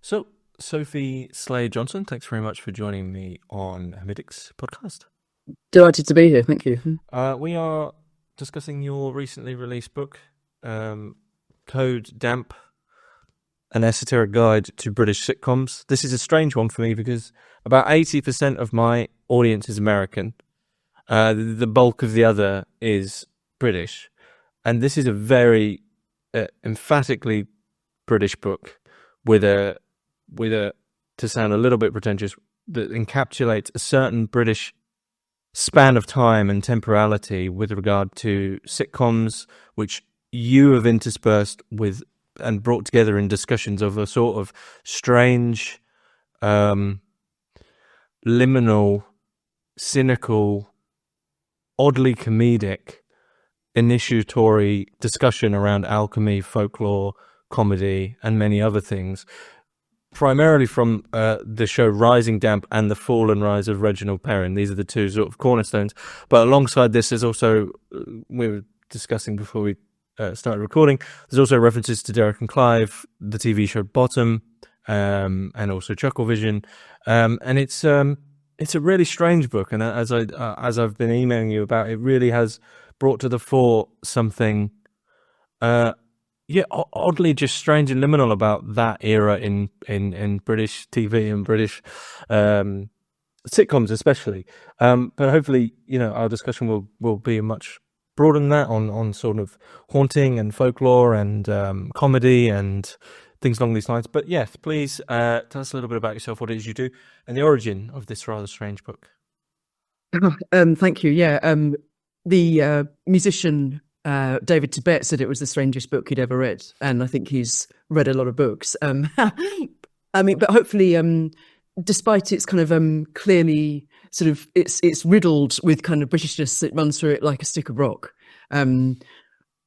So, Sophie Sleigh-Johnson, thanks very much for joining me on Hermitix podcast. Delighted to be here, thank you. We are discussing your recently released book, Code Damp, An Esoteric Guide to British Sitcoms. This is a strange one for me because about 80% of my audience is American. The bulk of the other is British. And this is a very emphatically British book with a, to sound a little bit pretentious, that encapsulates a certain British span of time and temporality with regard to sitcoms, which you have interspersed with and brought together in discussions of a sort of strange, liminal, cynical, oddly comedic, initiatory discussion around alchemy, folklore, comedy, and many other things, primarily from the show Rising Damp and The Fall and Rise of Reginald Perrin. These are the two sort of cornerstones. But alongside this, there's also, we were discussing before we started recording, there's also references to Derek and Clive, the TV show Bottom, and also Chucklevision. And it's a really strange book. And as I've been emailing you about, it really has brought to the fore something oddly just strange and liminal about that era in British TV and British sitcoms especially. But hopefully, our discussion will be much broader than that on sort of haunting and folklore and comedy and things along these lines. But yes, please tell us a little bit about yourself, what it is you do, and the origin of this rather strange book. Thank you. Yeah, the musician David Tibet said it was the strangest book he'd ever read, and I think he's read a lot of books. But hopefully, despite its kind of clearly sort of it's riddled with kind of Britishness that runs through it like a stick of rock,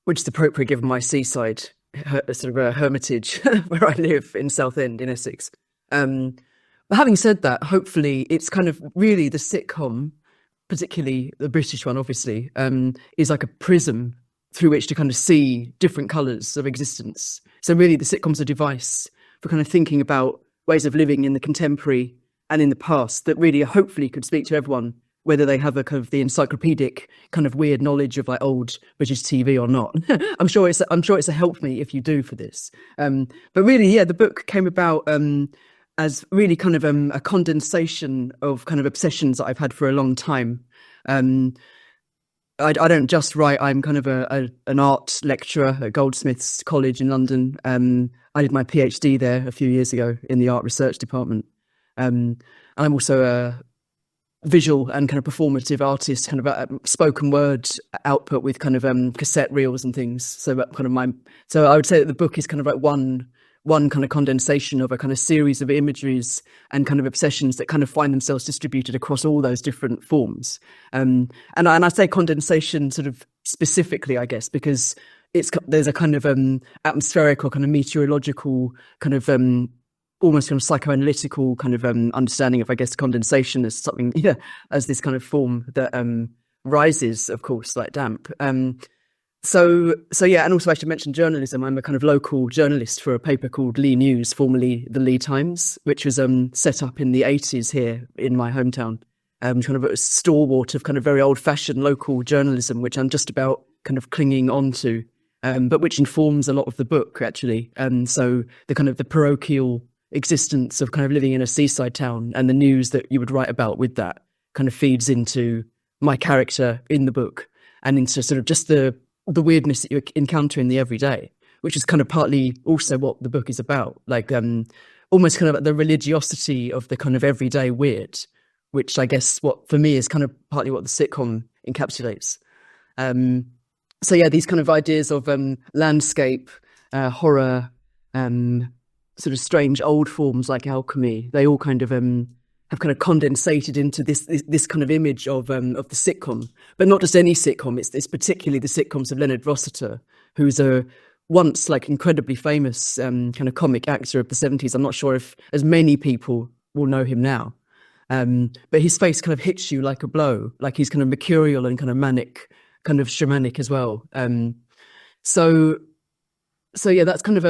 which is appropriate given my seaside sort of a hermitage where I live in Southend in Essex. But having said that, hopefully it's kind of really the sitcom, particularly the British one, obviously, is like a prism through which to kind of see different colours of existence. So really the sitcom's a device for kind of thinking about ways of living in the contemporary and in the past that really hopefully could speak to everyone, whether they have a kind of the encyclopedic kind of weird knowledge of like old British TV or not. I'm sure it's a help me if you do for this. But really, yeah, the book came about as really kind of a condensation of kind of obsessions that I've had for a long time. I don't just write. I'm kind of an art lecturer at Goldsmiths College in London. I did my PhD there a few years ago in the art research department. And I'm also a visual and kind of performative artist, kind of a spoken word output with kind of cassette reels and things. So I would say that the book is kind of like one kind of condensation of a kind of series of imageries and kind of obsessions that kind of find themselves distributed across all those different forms. And I say condensation sort of specifically, I guess, because there's a kind of atmospheric or kind of meteorological kind of almost kind of psychoanalytical kind of understanding of, I guess, condensation as something, as this kind of form that rises, of course, like damp. So yeah, and also I should mention journalism. I'm a kind of local journalist for a paper called Leigh News, formerly the Leigh Times, which was set up in the 80s here in my hometown. Kind of a stalwart of kind of very old-fashioned local journalism, which I'm just about kind of clinging on to, but which informs a lot of the book, actually. So the kind of the parochial existence of kind of living in a seaside town and the news that you would write about with that kind of feeds into my character in the book and into sort of just the weirdness that you encounter in the everyday, which is kind of partly also what the book is about, like almost kind of the religiosity of the kind of everyday weird, which I guess what for me is kind of partly what the sitcom encapsulates. So yeah, these kind of ideas of landscape, horror, sort of strange old forms like alchemy, they all kind of have kind of condensated into this kind of image of the sitcom, but not just any sitcom. It's particularly the sitcoms of Leonard Rossiter, who's a once like incredibly famous kind of comic actor of the 70s. I'm not sure if as many people will know him now, but his face kind of hits you like a blow, like he's kind of mercurial and kind of manic, kind of shamanic as well. So yeah, that's kind of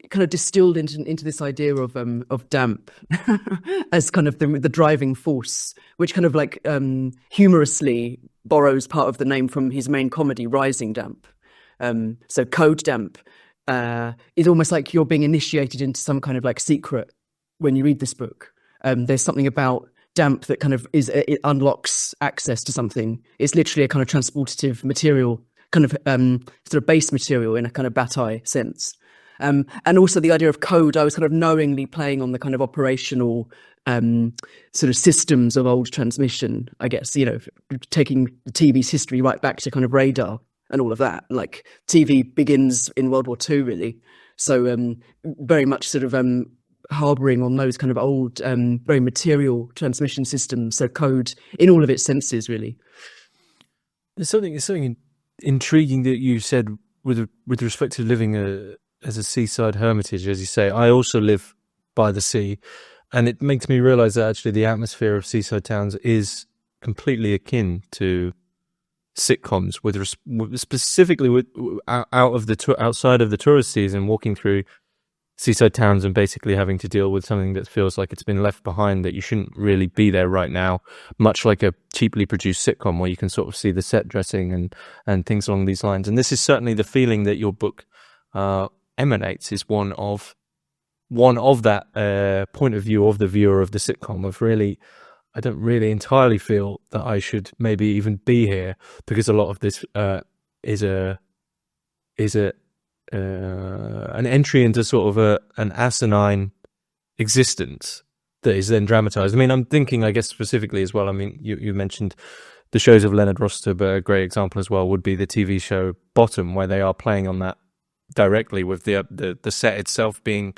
kind of distilled into this idea of damp as kind of the driving force, which kind of like humorously borrows part of the name from his main comedy, Rising Damp. So code damp is almost like you're being initiated into some kind of like secret when you read this book. There's something about damp that kind of it unlocks access to something. It's literally a kind of transportative material, kind of sort of base material in a kind of Bataille sense. And also the idea of code, I was kind of knowingly playing on the kind of operational sort of systems of old transmission, I guess, you know, taking the TV's history right back to kind of radar and all of that. Like TV begins in World War II, really. So very much sort of harbouring on those kind of old, very material transmission systems. So code in all of its senses, really. There's something intriguing that you said with respect to living as a seaside hermitage, as you say. I also live by the sea, and it makes me realise that actually the atmosphere of seaside towns is completely akin to sitcoms, specifically outside of the tourist season, walking through seaside towns and basically having to deal with something that feels like it's been left behind, that you shouldn't really be there right now, much like a cheaply produced sitcom where you can sort of see the set dressing and things along these lines. And this is certainly the feeling that your book emanates, is one of that point of view of the viewer of the sitcom, of really, I don't really entirely feel that I should maybe even be here, because a lot of this is an entry into sort of an asinine existence that is then dramatized. I mean, I'm thinking, I guess, specifically as well, I mean, you mentioned the shows of Leonard Rossiter, but a great example as well would be the TV show Bottom, where they are playing on that directly, with the set itself being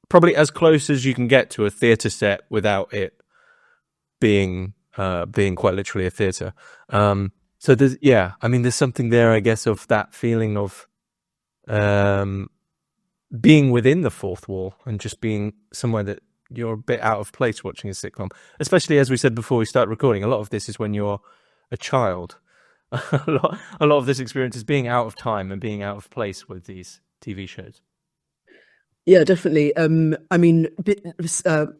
probably as close as you can get to a theatre set without it being quite literally a theatre. So there's something there, I guess, of that feeling of being within the fourth wall and just being somewhere that you're a bit out of place watching a sitcom. Especially, as we said before we start recording, a lot of this is when you're a child. a lot of this experience is being out of time and being out of place with these TV shows. Yeah, definitely. I mean,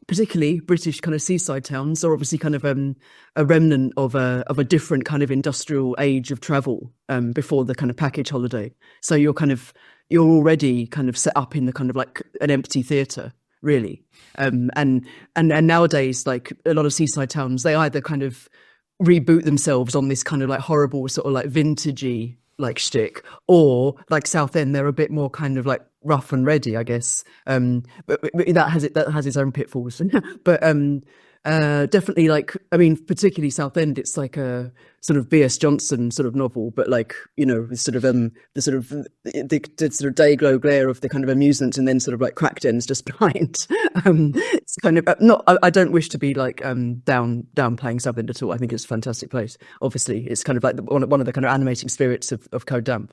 particularly British kind of seaside towns are obviously kind of a remnant of a different kind of industrial age of travel before the kind of package holiday. So you're already kind of set up in the kind of like an empty theatre, really. And nowadays, like a lot of seaside towns, they either kind of reboot themselves on this kind of like horrible sort of like vintagey like shtick, or like Southend, they're a bit more kind of like rough and ready, I guess. But that has its own pitfalls. But definitely, like, I mean, particularly Southend, it's like a sort of B.S. Johnson sort of novel, but like, you know, sort of the sort of day glow glare of the kind of amusement, and then sort of like crack dens just behind. It's kind of not. I don't wish to be like downplaying Southend at all. I think it's a fantastic place. Obviously, it's kind of like one of the kind of animating spirits of Code Damp.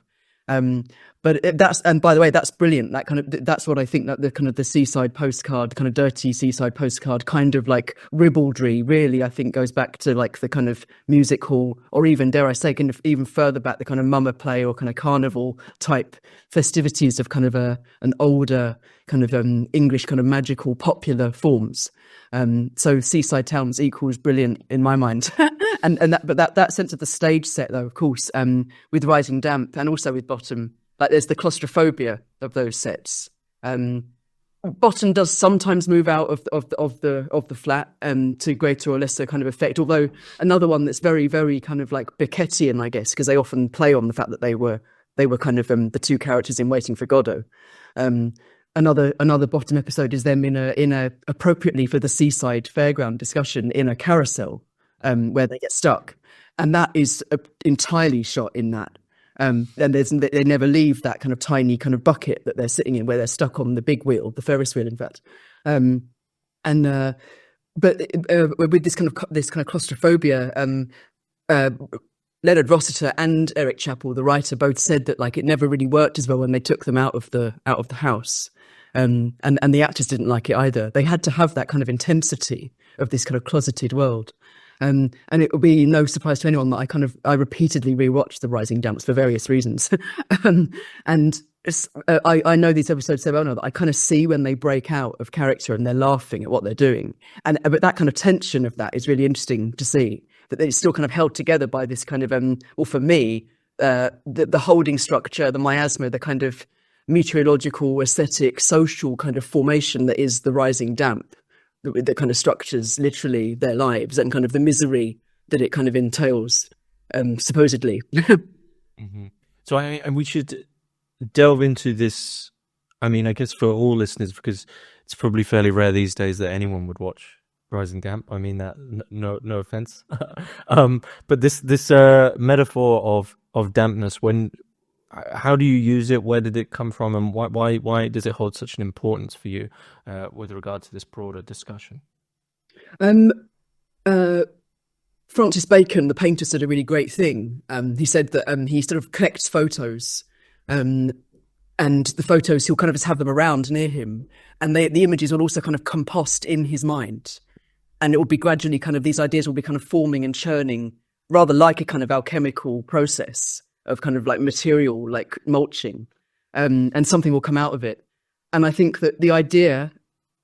But and by the way, that's brilliant. That's what I think that the kind of the seaside postcard, kind of dirty seaside postcard, kind of like ribaldry, really, I think goes back to like the kind of music hall, or even, dare I say, kind of even further back, the kind of mummer play or kind of carnival type festivities of kind of an older kind of English kind of magical popular forms. So seaside towns equals brilliant in my mind. But that sense of the stage set, though, of course, with Rising Damp and also with Bottom, like there's the claustrophobia of those sets. Bottom does sometimes move out of the flat to greater or lesser kind of effect. Although another one that's very, very kind of like Beckettian, I guess, because they often play on the fact that they were kind of the two characters in Waiting for Godot. Another Bottom episode is them in a appropriately for the seaside fairground discussion in a carousel where they get stuck, and that is entirely shot in that. And they never leave that kind of tiny kind of bucket that they're sitting in, where they're stuck on the big wheel, the Ferris wheel, in fact. But with this kind of claustrophobia, Leonard Rossiter and Eric Chappell, the writer, both said that like it never really worked as well when they took them out of the house. And the actors didn't like it either. They had to have that kind of intensity of this kind of closeted world. And it will be no surprise to anyone that I repeatedly rewatched The Rising Damps for various reasons. And I know these episodes so well now that I kind of see when they break out of character and they're laughing at what they're doing, and but that kind of tension of that is really interesting to see, that it's still kind of held together by this kind of well, for me, the holding structure, the miasma, the kind of meteorological, aesthetic, social kind of formation that is the rising damp, that kind of structures literally their lives and kind of the misery that it kind of entails, supposedly. Mm-hmm. So and we should delve into this. I mean, I guess for all listeners, because it's probably fairly rare these days that anyone would watch Rising Damp. I mean that, no offense. But this metaphor of dampness, how do you use it? Where did it come from, and why does it hold such an importance for you with regard to this broader discussion? Francis Bacon, the painter, said a really great thing. He said that he sort of collects photos, and the photos, he'll kind of just have them around near him, and the images will also kind of compost in his mind, and it will be gradually kind of, these ideas will be kind of forming and churning, rather like a kind of alchemical process of kind of like material, like mulching, and something will come out of it. And I think that the idea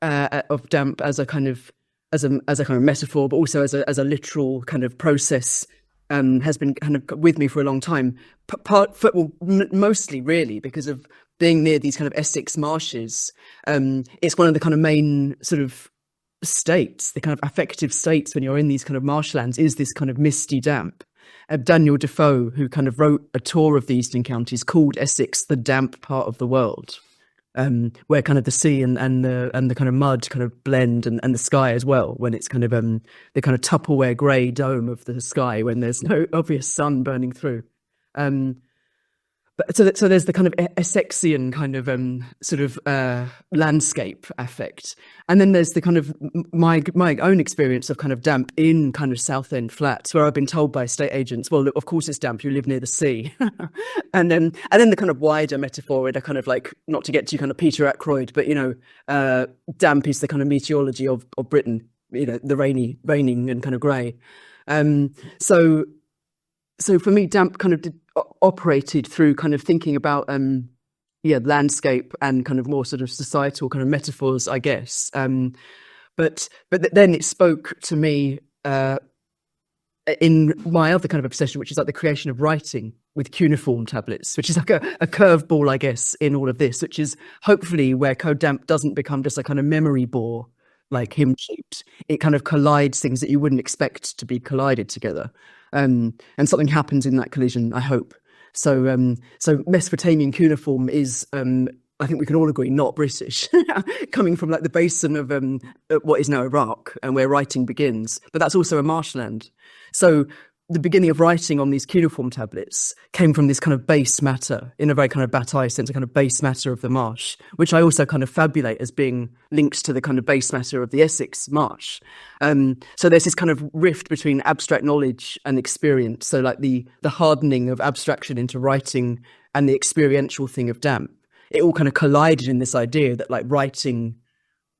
of damp as a kind of metaphor, but also as a literal kind of process, has been kind of with me for a long time. Mostly really because of being near these kind of Essex marshes. It's one of the kind of main sort of states, the kind of affective states when you're in these kind of marshlands, is this kind of misty damp. Daniel Defoe, who kind of wrote a tour of the Eastern Counties, called Essex the damp part of the world. Where kind of the sea and the kind of mud kind of blend, and the sky as well, when it's kind of the kind of Tupperware grey dome of the sky when there's no obvious sun burning through. But so there's the kind of Essexian kind of sort of landscape affect, and then there's the kind of my own experience of kind of damp in kind of Southend flats, where I've been told by estate agents, well, look, of course it's damp, you live near the sea, and then the kind of wider metaphor, where they're kind of like, not to get too kind of Peter Ackroyd, but damp is the kind of meteorology of Britain, the raining and kind of grey. So for me, damp kind of operated through kind of thinking about landscape and kind of more sort of societal kind of metaphors, I guess. But then it spoke to me in my other kind of obsession, which is like the creation of writing with cuneiform tablets, which is like a curveball, I guess, in all of this, which is hopefully where Code Damp doesn't become just a kind of memory bore, like hymn-shaped. It kind of collides things that you wouldn't expect to be collided together. And something happens in that collision, I hope. So Mesopotamian cuneiform is, I think we can all agree, not British, coming from like the basin of what is now Iraq, and where writing begins. But that's also a marshland. So the beginning of writing on these cuneiform tablets came from this kind of base matter, in a very kind of Bataille sense, a kind of base matter of the marsh, which I also kind of fabulate as being linked to the kind of base matter of the Essex marsh. So there's this kind of rift between abstract knowledge and experience. So like the hardening of abstraction into writing and the experiential thing of damp. It all kind of collided in this idea that like writing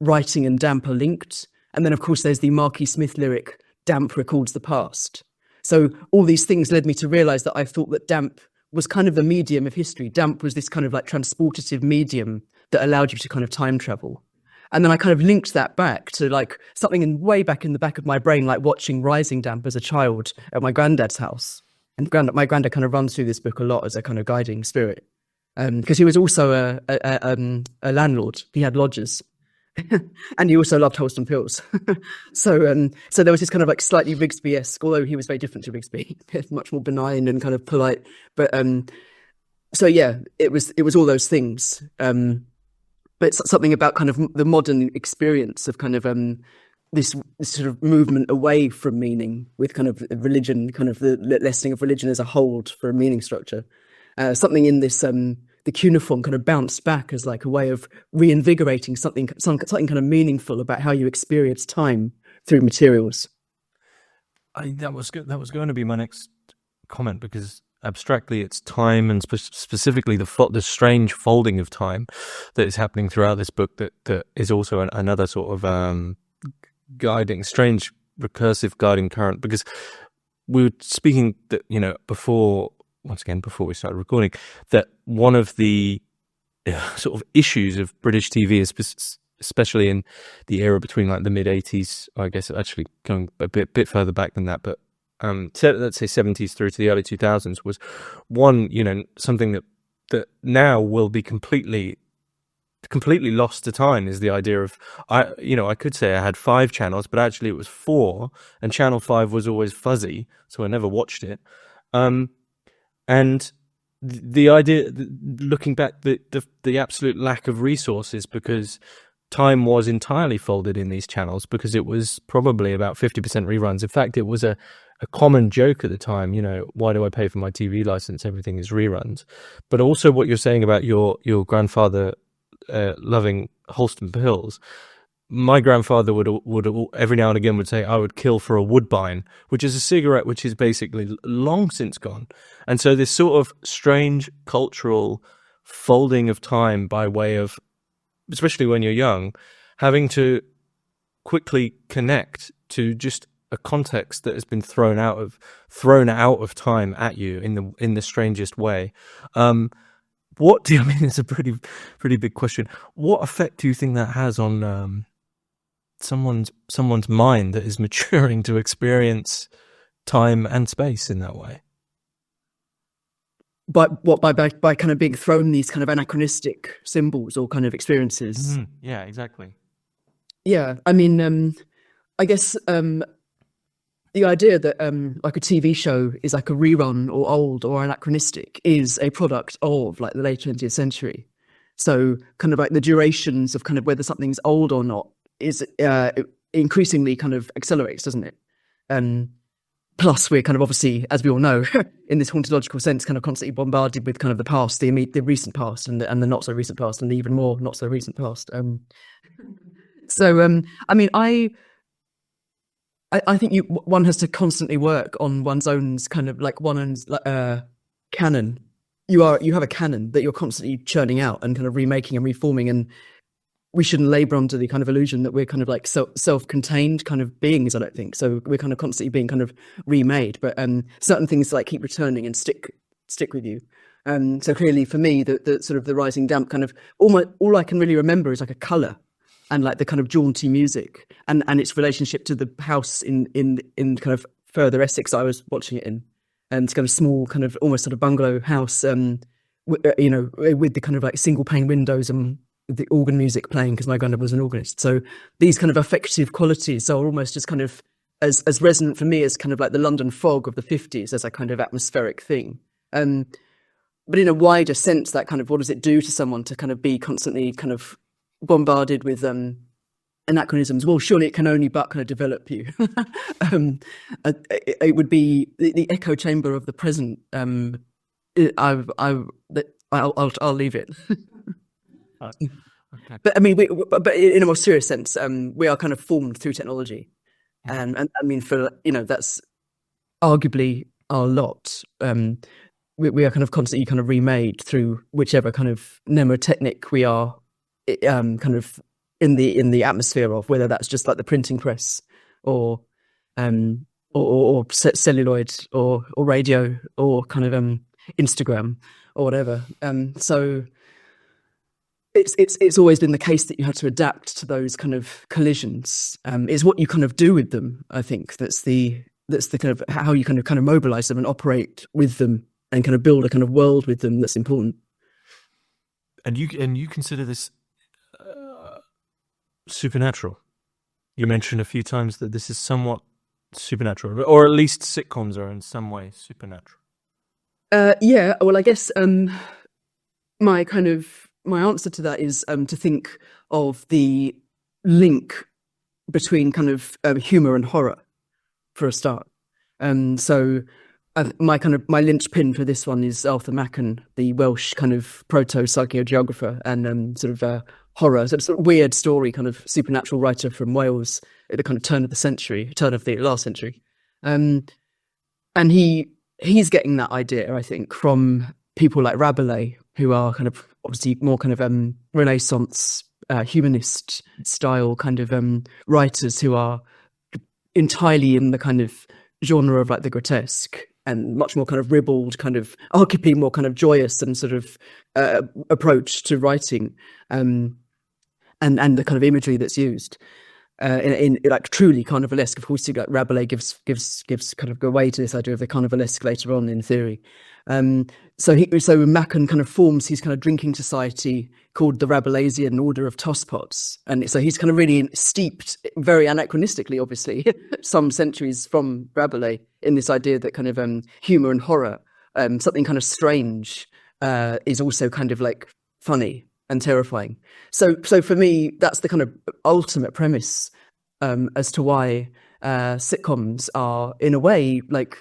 and damp are linked. And then of course there's the Marquis Smith lyric, "Damp records the past." So all these things led me to realise that I thought that damp was kind of the medium of history. Damp was this kind of like transportative medium that allowed you to kind of time travel. And then I kind of linked that back to like something way back in the back of my brain, like watching Rising Damp as a child at my granddad's house. And my granddad kind of runs through this book a lot as a kind of guiding spirit. Because he was also a landlord. He had lodgers. And he also loved Holston Pills. So there was this kind of like slightly Rigsby-esque, although he was very different to Rigsby, much more benign and kind of polite. But so yeah, it was all those things. But it's something about kind of the modern experience of kind of this sort of movement away from meaning, with kind of religion, kind of the lessening of religion as a hold for a meaning structure. Something in this the cuneiform kind of bounced back as like a way of reinvigorating something kind of meaningful about how you experience time through materials. That was going to be my next comment, because abstractly it's time, and specifically the strange folding of time that is happening throughout this book, that is also another sort of strange recursive guiding current. Because we were speaking that before we started recording, that one of the sort of issues of British TV, especially in the era between like the mid 80s, I guess actually going a bit further back than that, but let's say 70s through to the early 2000s, was one, something that now will be completely lost to time, is the idea of, I could say I had 5 channels, but actually it was 4, and channel 5 was always fuzzy, so I never watched it. And the idea, looking back, the absolute lack of resources, because time was entirely folded in these channels, because it was probably about 50% reruns. In fact, it was a common joke at the time, why do I pay for my TV license? Everything is reruns. But also what you're saying about your grandfather loving Holston pills. My grandfather would every now and again would say, I would kill for a Woodbine, which is a cigarette which is basically long since gone. And so this sort of strange cultural folding of time by way of, especially when you're young, having to quickly connect to just a context that has been thrown out of time at you in the strangest way. What do you mean? It's a pretty big question. What effect do you think that has on someone's mind that is maturing to experience time and space in that way? By kind of being thrown these kind of anachronistic symbols or kind of experiences. Yeah, exactly. Yeah, I mean, I guess the idea that like a TV show is like a rerun or old or anachronistic is a product of like the late 20th century. So kind of like the durations of kind of whether something's old or not is increasingly kind of accelerates, doesn't it? Plus, we're kind of obviously, as we all know, in this hauntological sense, kind of constantly bombarded with kind of the past, the recent past, and the not so recent past, and the even more not so recent past. I mean, I think one has to constantly work on one's own kind of like one's canon. You have a canon that you're constantly churning out and kind of remaking and reforming, and we shouldn't labor under the kind of illusion that we're kind of like self-contained kind of beings, I don't think. So we're kind of constantly being kind of remade, but certain things like keep returning and stick with you. So clearly for me, the sort of the Rising Damp kind of all I can really remember is like a colour and like the kind of jaunty music and its relationship to the house in kind of further Essex I was watching it in, and it's kind of small kind of almost sort of bungalow house, with the kind of like single pane windows and the organ music playing, because my granddad was an organist. So these kind of affective qualities are almost just kind of as resonant for me as kind of like the London fog of the 50s as a kind of atmospheric thing. But in a wider sense, that kind of, what does it do to someone to kind of be constantly kind of bombarded with anachronisms? Well, surely it can only but kind of develop you. It would be the echo chamber of the present. I'll leave it. Okay. But I mean, but in a more serious sense, we are kind of formed through technology, and I mean, for that's arguably our lot. We are kind of constantly kind of remade through whichever kind of mnemotechnic we are, kind of in the atmosphere of, whether that's just like the printing press or celluloid or radio or kind of Instagram or whatever. So. It's always been the case that you have to adapt to those kind of collisions. It's what you kind of do with them. I think that's the kind of how you kind of mobilize them and operate with them and kind of build a kind of world with them that's important. And you consider this supernatural. You mentioned a few times that this is somewhat supernatural, or at least sitcoms are in some way supernatural. Yeah. Well, I guess my answer to that is to think of the link between kind of humour and horror for a start. So my linchpin for this one is Arthur Machen, the Welsh kind of proto-psychogeographer and sort of horror, sort of weird story, kind of supernatural writer from Wales at the kind of turn of the last century. And he's getting that idea, I think, from people like Rabelais, who are kind of obviously more kind of Renaissance humanist style kind of writers who are entirely in the kind of genre of like the grotesque, and much more kind of ribald, kind of arguably more kind of joyous and sort of approach to writing, and the kind of imagery that's used. In like truly carnivalesque. Of course, Rabelais gives kind of away to this idea of the carnivalesque later on in theory. So Machen kind of forms his kind of drinking society called the Rabelaisian Order of Tosspots, and so he's kind of really steeped, very anachronistically, obviously, some centuries from Rabelais, in this idea that kind of humour and horror, something kind of strange, is also kind of like funny and terrifying. So for me, that's the kind of ultimate premise as to why sitcoms are, in a way, like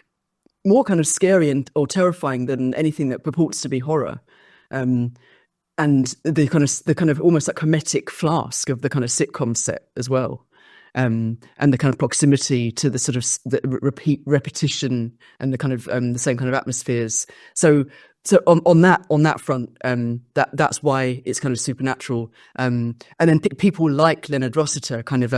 more kind of scary or terrifying than anything that purports to be horror. And the kind of almost like hermetic flask of the kind of sitcom set as well. And the kind of proximity to the sort of the repetition and the kind of the same kind of atmospheres. So on that front, that's why it's kind of supernatural. And then people like Leonard Rossiter kind of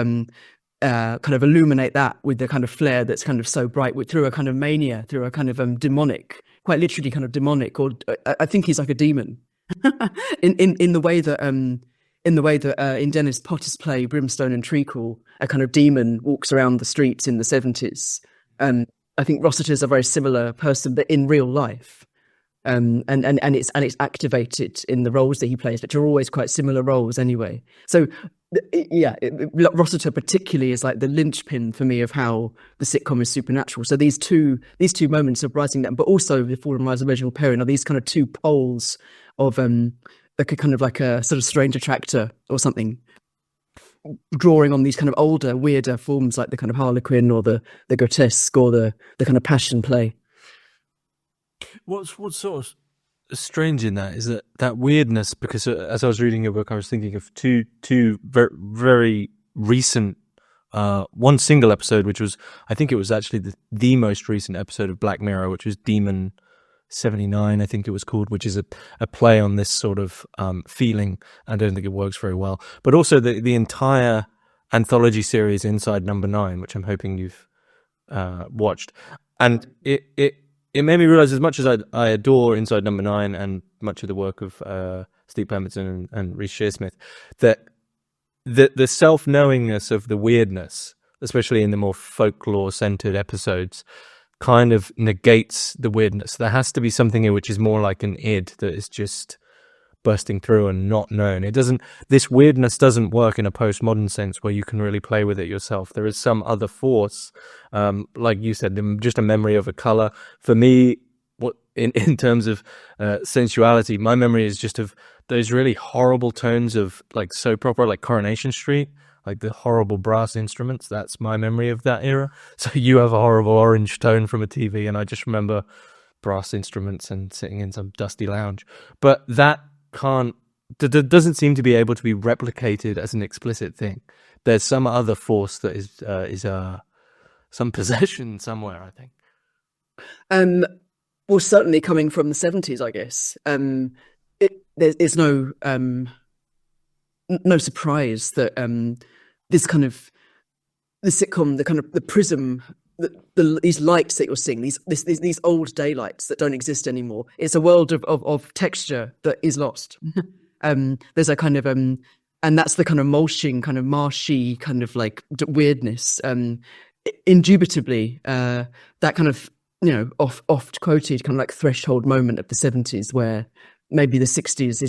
illuminate that with the kind of flair that's kind of so bright, through a kind of mania, through a kind of demonic, quite literally kind of demonic, or I think he's like a demon in the way that in Dennis Potter's play Brimstone and Treacle, a kind of demon walks around the streets in the 70s. I think Rossiter's a very similar person, but in real life. And it's activated in the roles that he plays, which are always quite similar roles anyway. So yeah, Rossiter particularly is like the linchpin for me of how the sitcom is supernatural. So these two moments of Rising Down, but also the Fall and Rise of Reginald Perrin, are these kind of two poles of like a kind of like a sort of strange attractor or something, drawing on these kind of older, weirder forms like the kind of Harlequin or the grotesque or the kind of passion play. What's sort of strange in that is that weirdness, because as I was reading your book, I was thinking of two very, very recent, one single episode, which was, I think it was actually the most recent episode of Black Mirror, which was Demon 79, I think it was called, which is a play on this sort of feeling. I don't think it works very well. But also the entire anthology series Inside Number 9, which I'm hoping you've watched. And it made me realize, as much as I adore Inside Number 9 and much of the work of Steve Pemberton and Reece Shearsmith, that the self-knowingness of the weirdness, especially in the more folklore-centered episodes, kind of negates the weirdness. There has to be something here which is more like an id that is just bursting through and not known. This weirdness doesn't work in a postmodern sense where you can really play with it yourself. There is some other force, like you said, just a memory of a color. For me, in terms of sensuality, my memory is just of those really horrible tones of like soap opera, like Coronation Street, like the horrible brass instruments. That's my memory of that era. So you have a horrible orange tone from a TV, and I just remember brass instruments and sitting in some dusty lounge. But that doesn't seem to be able to be replicated as an explicit thing. There's some other force that is some possession somewhere, I think. Well, certainly coming from the 70s, I guess. There's no surprise that this kind of the sitcom, the kind of the prism, these lights that you're seeing, these old daylights that don't exist anymore. It's a world of texture that is lost. There's a kind of and that's the kind of mulching, kind of marshy, kind of like weirdness. Indubitably, that kind of, you know, oft quoted kind of like threshold moment of the 70s where maybe the 60s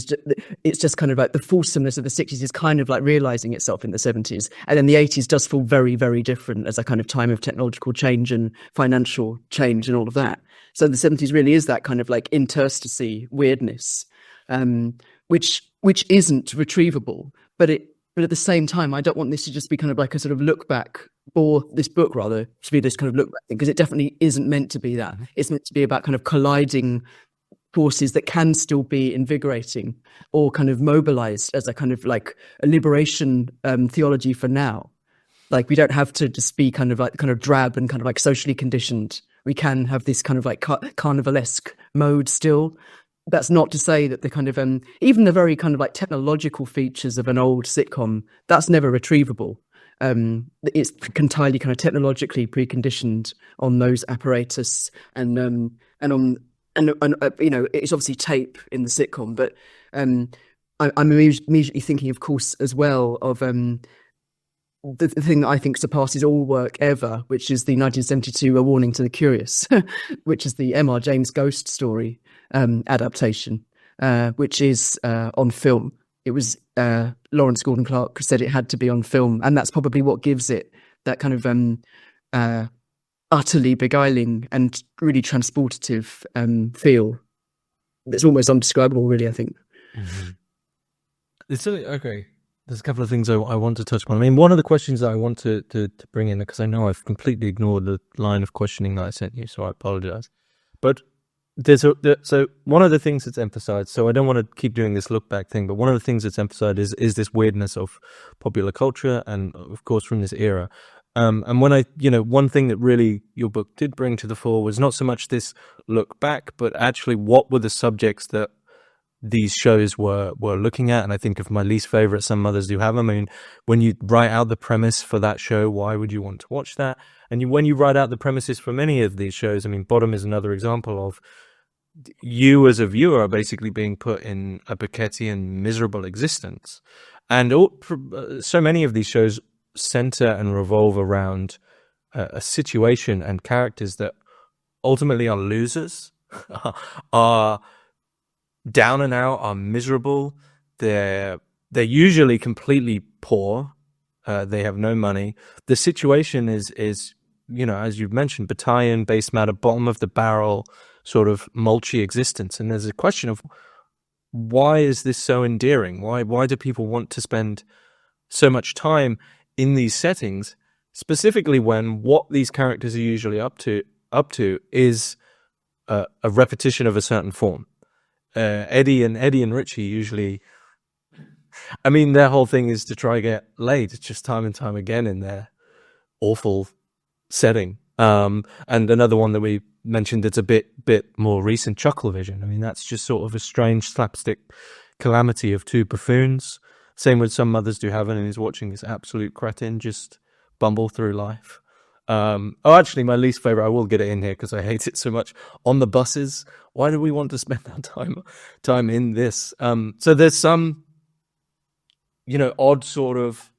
it's just kind of like the fulsomeness of the 60s is kind of like realizing itself in the 70s, and then the 80s does feel very, very different as a kind of time of technological change and financial change and all of that. So the 70s really is that kind of like interstice weirdness, which isn't retrievable, but at the same time, I don't want this to just be kind of like a sort of look back, or this book rather to be this kind of look back thing, because it definitely isn't meant to be that. It's meant to be about kind of colliding forces that can still be invigorating or kind of mobilized as a kind of like a liberation theology for now. Like we don't have to just be kind of drab and kind of like socially conditioned. We can have this kind of like carnivalesque mode still. That's not to say that the kind of even the very kind of like technological features of an old sitcom, that's never retrievable. It's entirely kind of technologically preconditioned on those apparatus and it's obviously tape in the sitcom, but I'm immediately thinking, of course, as well of the thing that I think surpasses all work ever, which is the 1972 A Warning to the Curious, which is the M.R. James ghost story adaptation, which is on film. It was Lawrence Gordon Clark said it had to be on film, and that's probably what gives it that kind of utterly beguiling and really transportative feel. It's almost undescribable, really, I think. Mm-hmm. Okay. There's a couple of things I want to touch upon. I mean, one of the questions that I want to bring in, because I know I've completely ignored the line of questioning that I sent you, so I apologize. But so one of the things that's emphasized, so I don't want to keep doing this look back thing, but one of the things that's emphasized is this weirdness of popular culture and, of course, from this era. And when one thing that really your book did bring to the fore was not so much this look back, but actually what were the subjects that these shows were looking at. And I think of my least favorite, some others do have them. I mean, when you write out the premise for that show, why would you want to watch that? And when you write out the premises for many of these shows, I mean, Bottom is another example of you as a viewer are basically being put in a Beckettian miserable existence. And so many of these shows center and revolve around a situation and characters that ultimately are losers, are down and out, are miserable. They're usually completely poor. They have no money. The situation is as you've mentioned, battalion, base matter, bottom of the barrel, sort of mulchy existence. And there's a question of why is this so endearing? Why do people want to spend so much time in these settings, specifically when what these characters are usually up to is a repetition of a certain form? Eddie and Richie usually, I mean, their whole thing is to try to get laid just time and time again in their awful setting. And another one that we mentioned that's a bit more recent, Chucklevision. I mean, that's just sort of a strange slapstick calamity of two buffoons. Same with Some Mothers Do Heaven, and he's watching this absolute cretin just bumble through life. Actually, my least favorite, I will get it in here because I hate it so much. On the Buses. Why do we want to spend our time in this? So there's some, odd sort of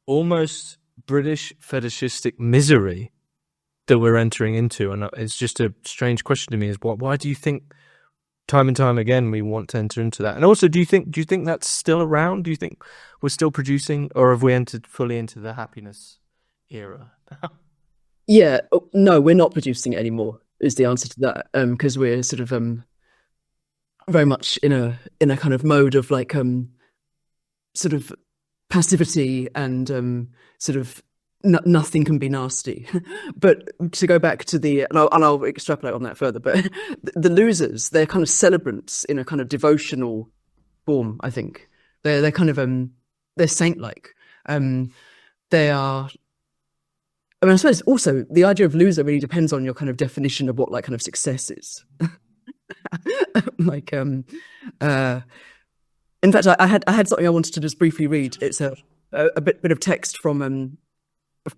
almost British fetishistic misery that we're entering into, and it's just a strange question to me: is why do you think time and time again we want to enter into that? And also, do you think that's still around? Do you think we're still producing, or have we entered fully into the happiness era? Yeah, no, we're not producing it anymore, is the answer to that, because we're sort of very much in a kind of mode of like sort of passivity and sort of nothing can be nasty. But to go back to and I'll extrapolate on that further, but the losers, they're kind of celebrants in a kind of devotional form, I think. They're kind of they're saint-like. They are, I mean, I suppose also the idea of loser really depends on your kind of definition of what like kind of success is. Like, in fact, I had something I wanted to just briefly read. It's a bit of text from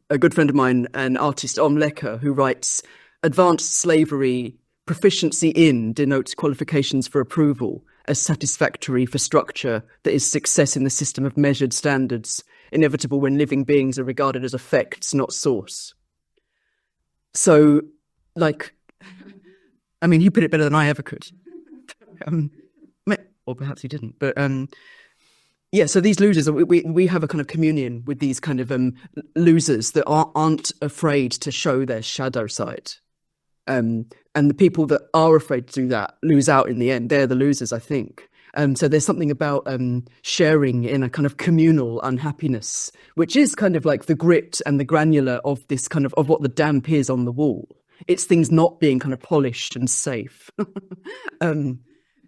a good friend of mine, an artist, Om Lecker, who writes, "Advanced slavery proficiency in denotes qualifications for approval as satisfactory for structure that is success in the system of measured standards, inevitable when living beings are regarded as effects, not source." So, like, I mean, he put it better than I ever could. Or perhaps he didn't, but yeah, so these losers, we have a kind of communion with these kind of losers that aren't afraid to show their shadow side. And the people that are afraid to do that lose out in the end. They're the losers, I think. So there's something about sharing in a kind of communal unhappiness, which is kind of like the grit and the granular of this kind of what the damp is on the wall. It's things not being kind of polished and safe.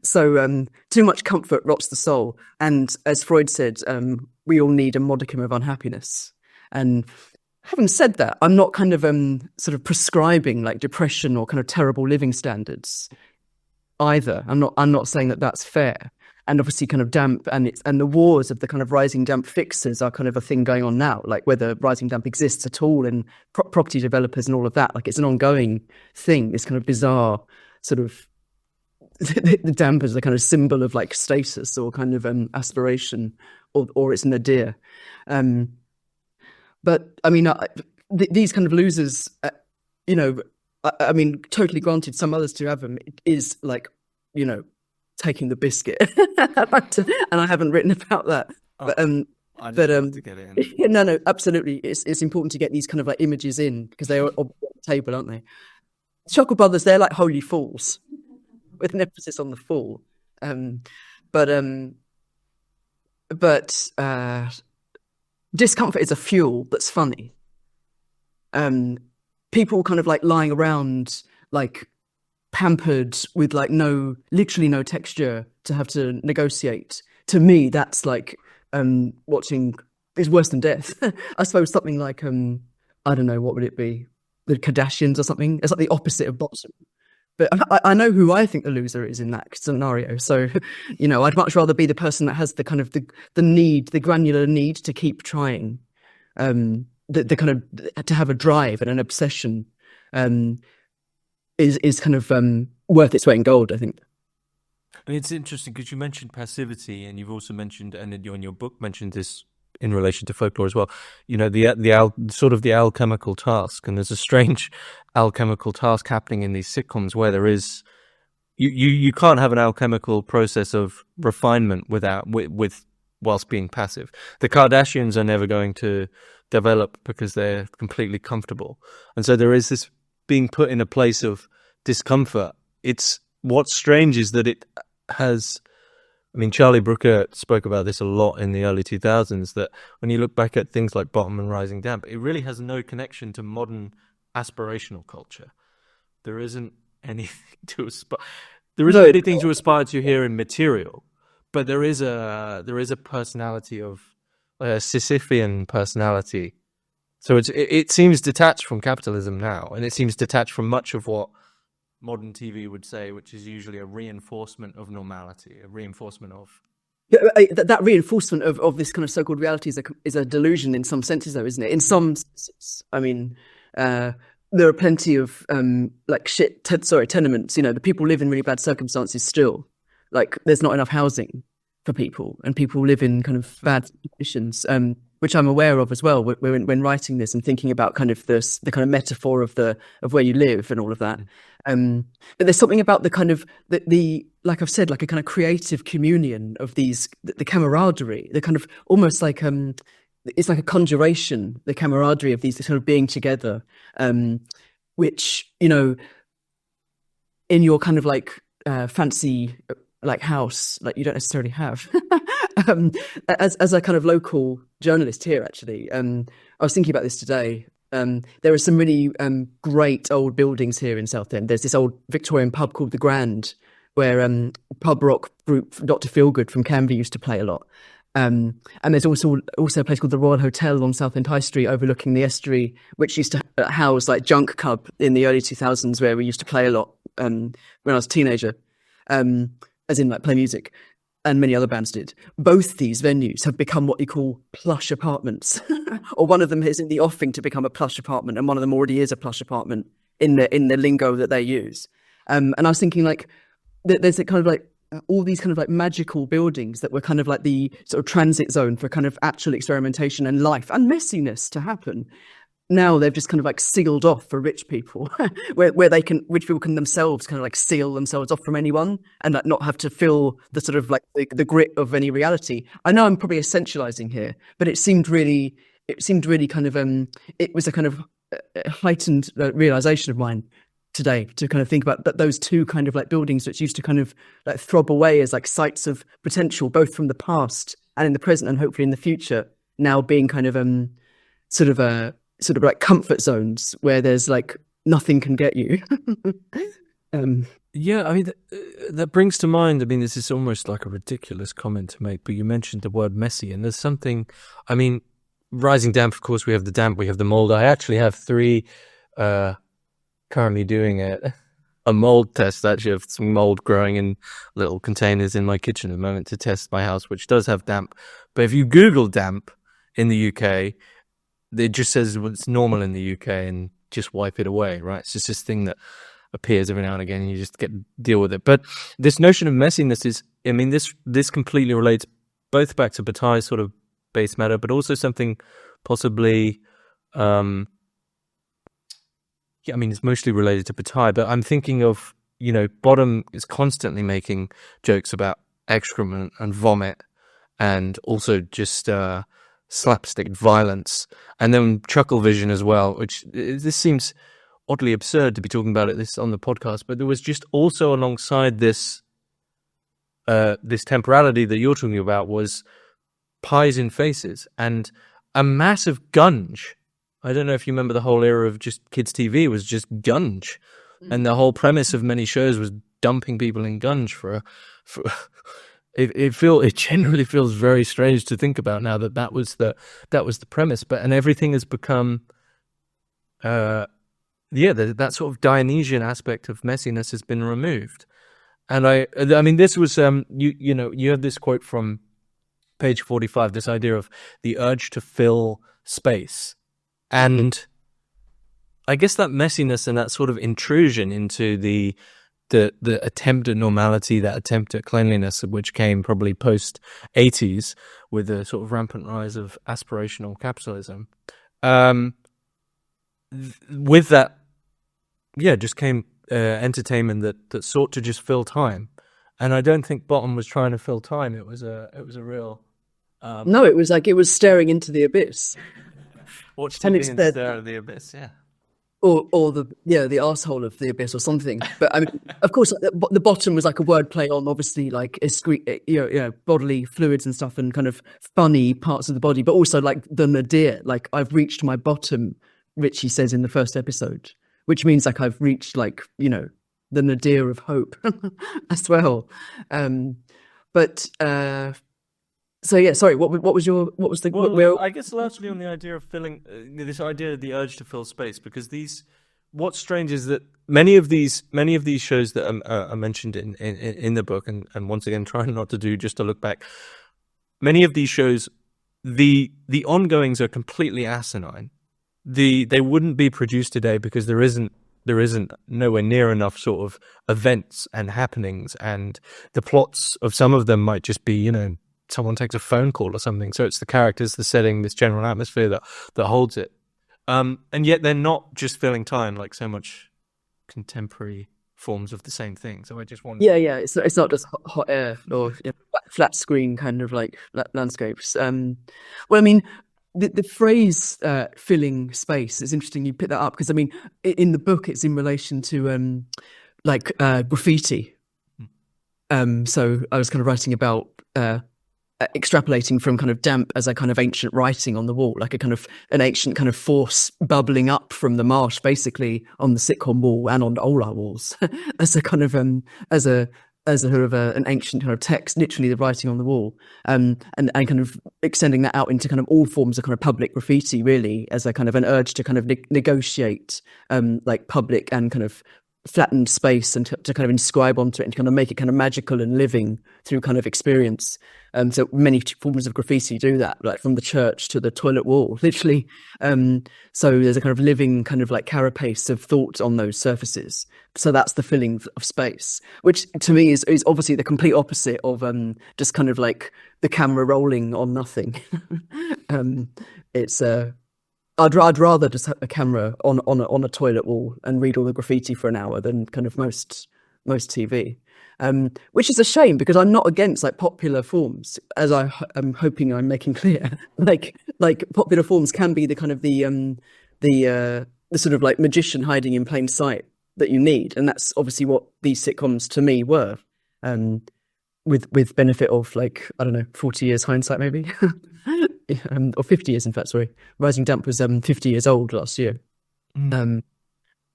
So too much comfort rots the soul. And as Freud said, we all need a modicum of unhappiness. And having said that, I'm not kind of sort of prescribing like depression or kind of terrible living standards either. I'm not saying that that's fair. and obviously kind of damp and the wars of the kind of rising damp fixers are kind of a thing going on now, like whether rising damp exists at all in property developers and all of that. Like it's an ongoing thing, this kind of bizarre sort of the damp is a kind of symbol of like status or kind of aspiration, or it's nadir. But I mean, these kind of losers, you know, I mean, totally granted, some others do have them. It is like, you know, taking the biscuit, and I haven't written about that. But to get it in. No, absolutely, it's important to get these kind of like images in because they are on the table, aren't they? Chuckle Brothers, they're like holy fools, with an emphasis on the fool. But discomfort is a fuel that's funny. People kind of like lying around, like pampered with like literally no texture to have to negotiate. To me, that's like watching is worse than death. I suppose something like I don't know, what would it be? The Kardashians or something. It's like the opposite of bottom. But I know who I think the loser is in that scenario. So, you know, I'd much rather be the person that has the kind of the need, the granular need to keep trying, the kind of to have a drive and an obsession, is kind of worth its weight in gold, I think. I mean, it's interesting because you mentioned passivity, and you've also mentioned, and in your book mentioned this in relation to folklore as well. You know, the alchemical task, and there's a strange alchemical task happening in these sitcoms where there is you can't have an alchemical process of refinement whilst being passive. The Kardashians are never going to develop because they're completely comfortable, and so there is this being put in a place of discomfort. It's what's strange is that it has. I mean, Charlie Brooker spoke about this a lot in the early 2000s, that when you look back at things like Bottom and Rising Damp, it really has no connection to modern aspirational culture. There isn't anything to aspire. There isn't anything to aspire to here in material, but there is a personality of a Sisyphean personality. So it seems detached from capitalism now, and it seems detached from much of what modern TV would say, which is usually a reinforcement of normality, a reinforcement of... Yeah, that reinforcement of this kind of so-called reality is a delusion in some senses, though, isn't it? In some senses, I mean, there are plenty of tenements. You know, the people live in really bad circumstances still. Like, there's not enough housing for people, and people live in kind of bad conditions, which I'm aware of as well. When writing this and thinking about kind of the kind of metaphor of where you live and all of that. But there's something about the kind of the like I've said, like a kind of creative communion of these, the camaraderie, the kind of almost like it's like a conjuration, the camaraderie of these sort of being together, which, you know, in your kind of like fancy like house, like you don't necessarily have. As a kind of local journalist here, actually, I was thinking about this today. There are some really great old buildings here in Southend. There's this old Victorian pub called The Grand, where pub rock group Dr. Feelgood from Canby used to play a lot. And there's also a place called the Royal Hotel on Southend High Street overlooking the estuary, which used to house like Junk Cub in the early 2000s, where we used to play a lot when I was a teenager, as in like play music. And many other bands did. Both these venues have become what you call plush apartments, or one of them is in the offing to become a plush apartment, and one of them already is a plush apartment in the lingo that they use. And I was thinking, like, there's a kind of like all these kind of like magical buildings that were kind of like the sort of transit zone for kind of actual experimentation and life and messiness to happen. Now they've just kind of like sealed off for rich people, where rich people can themselves kind of like seal themselves off from anyone and like not have to feel the sort of like the grit of any reality. I know I'm probably essentializing here, but it seemed really kind of it was a kind of heightened realization of mine today to kind of think about those two kind of like buildings which used to kind of like throb away as like sites of potential, both from the past and in the present and hopefully in the future, now being kind of sort of like comfort zones where there's like nothing can get you. Yeah, I mean, that brings to mind, I mean, this is almost like a ridiculous comment to make, but you mentioned the word messy, and there's something, I mean, Rising Damp, of course, we have the damp, we have the mold. I actually have 3 currently doing it. a mold test actually of some mold growing in little containers in my kitchen at the moment to test my house, which does have damp. But if you Google damp in the UK, it just says it's normal in the UK and just wipe it away, right? It's just this thing that appears every now and again and you just deal with it. But this notion of messiness is, I mean, this completely relates both back to Bataille's sort of base matter, but also something possibly, it's mostly related to Bataille, but I'm thinking of, Bottom is constantly making jokes about excrement and vomit and also just slapstick violence, and then Chuckle Vision as well, which this seems oddly absurd to be talking about this on the podcast, but there was just also alongside this this temporality that you're talking about was pies in faces and a massive gunge. I don't know if you remember the whole era of just kids TV was just gunge, and the whole premise of many shows was dumping people in gunge for it generally feels very strange to think about now that was the premise, and everything has become that sort of Dionysian aspect of messiness has been removed. And I mean this was you have this quote from page 45, this idea of the urge to fill space, and I guess that messiness and that sort of intrusion into the attempt at normality, that attempt at cleanliness, which came probably post 80s with the sort of rampant rise of aspirational capitalism. With that, just came entertainment that sought to just fill time, and I don't think Bottom was trying to fill time. It was a real. No, it was like it was staring into the abyss. Watch TV and stare at the abyss. Yeah. Or the arsehole of the abyss or something. But I mean, of course, the bottom was like a wordplay on obviously like bodily fluids and stuff and kind of funny parts of the body, but also like the nadir. Like I've reached my bottom, Richie says in the first episode, which means like I've reached like the nadir of hope as well. So yeah, sorry. What was the? Well, I guess largely on the idea of filling this idea of the urge to fill space, because what's strange is that many of these shows that are mentioned in the book, and once again trying not to do just to look back, many of these shows, the ongoings are completely asinine. They wouldn't be produced today because there isn't nowhere near enough sort of events and happenings, and the plots of some of them might just be someone takes a phone call or something. So it's the characters, the setting, this general atmosphere that holds it. And yet they're not just filling time like so much contemporary forms of the same thing. So I just wonder. Yeah. It's not just hot air or flat screen kind of like landscapes. Well, I mean, the phrase filling space is interesting. You pick that up because I mean, in the book, it's in relation to graffiti. So I was kind of writing about extrapolating from kind of damp as a kind of ancient writing on the wall, like an ancient kind of force bubbling up from the marsh, basically on the sitcom wall and on all our walls, as a kind of as a sort of an ancient kind of text, literally the writing on the wall, and kind of extending that out into kind of all forms of kind of public graffiti, really, as a kind of an urge to kind of negotiate like public and kind of flattened space and to kind of inscribe onto it and to kind of make it kind of magical and living through kind of experience. So many forms of graffiti do that, like from the church to the toilet wall, literally. So there's a kind of living kind of like carapace of thought on those surfaces. So that's the filling of space, which to me is obviously the complete opposite of just kind of like the camera rolling on nothing. I'd rather just have a camera on a toilet wall and read all the graffiti for an hour than kind of most TV, which is a shame because I'm not against like popular forms, as I'm hoping I'm making clear. like popular forms can be the kind of the sort of like magician hiding in plain sight that you need, and that's obviously what these sitcoms to me were. With benefit of like, I don't know, 40 years hindsight maybe. Or 50 years, in fact, sorry. Rising Damp was 50 years old last year.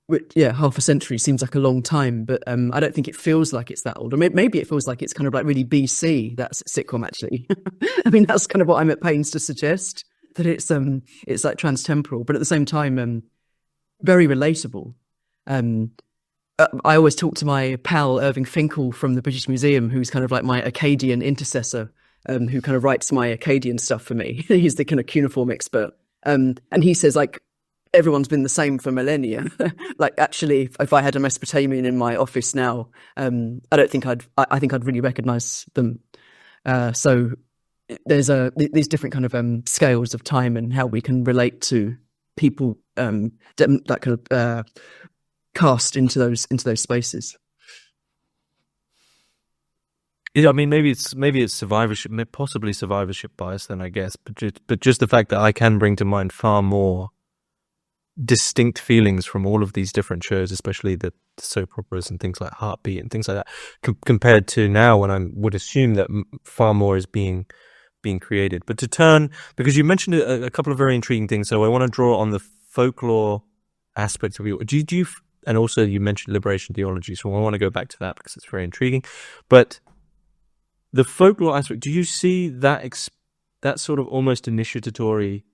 Which, half a century seems like a long time, but I don't think it feels like it's that old. Or maybe it feels like it's kind of like really BC, that sitcom, actually. I mean, that's kind of what I'm at pains to suggest, that it's like transtemporal, but at the same time, very relatable. I always talk to my pal Irving Finkel from the British Museum, who's kind of like my Akkadian intercessor, who kind of writes my Akkadian stuff for me. He's the kind of cuneiform expert. And he says, like, everyone's been the same for millennia. Like, actually, if I had a Mesopotamian in my office now, I think I'd really recognise them. So there's these different kind of scales of time and how we can relate to people that kind of cast into those spaces. Yeah, I mean, maybe it's survivorship, possibly survivorship bias, then I guess, but just the fact that I can bring to mind far more distinct feelings from all of these different shows, especially the soap operas and things like Heartbeat and things like that, compared to now when I would assume that far more is being created. But to turn, because you mentioned a couple of very intriguing things, so I want to draw on the folklore aspect of you. Do you, and also you mentioned liberation theology, so I want to go back to that because it's very intriguing. But the folklore aspect, do you see that that sort of almost initiatory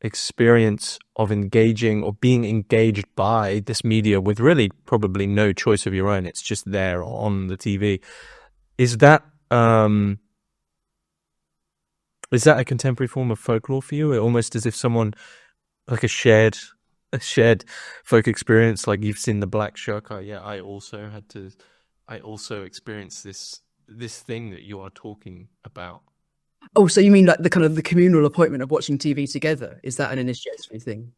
experience of engaging or being engaged by this media with really probably no choice of your own? It's just there on the TV. Is that a contemporary form of folklore for you? Almost as if someone, like a shared folk experience, like you've seen the Black Shark. Yeah, I also experienced this thing that you are talking about. Oh, so you mean like the kind of the communal appointment of watching TV together? Is that an initiatory thing?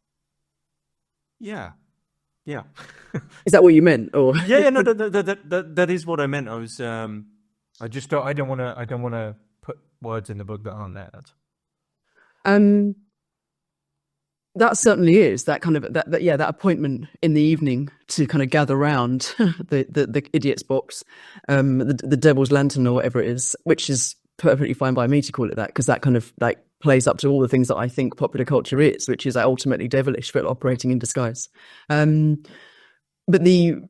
Yeah. Is that what you meant? Or yeah, no, that is what I meant. I was, I just don't. I don't want to put words in the book that aren't there. That certainly is that kind of that appointment in the evening to kind of gather round the idiot's box, the devil's lantern or whatever it is, which is perfectly fine by me to call it that, because that kind of like plays up to all the things that I think popular culture is, which is like ultimately devilish but operating in disguise. But we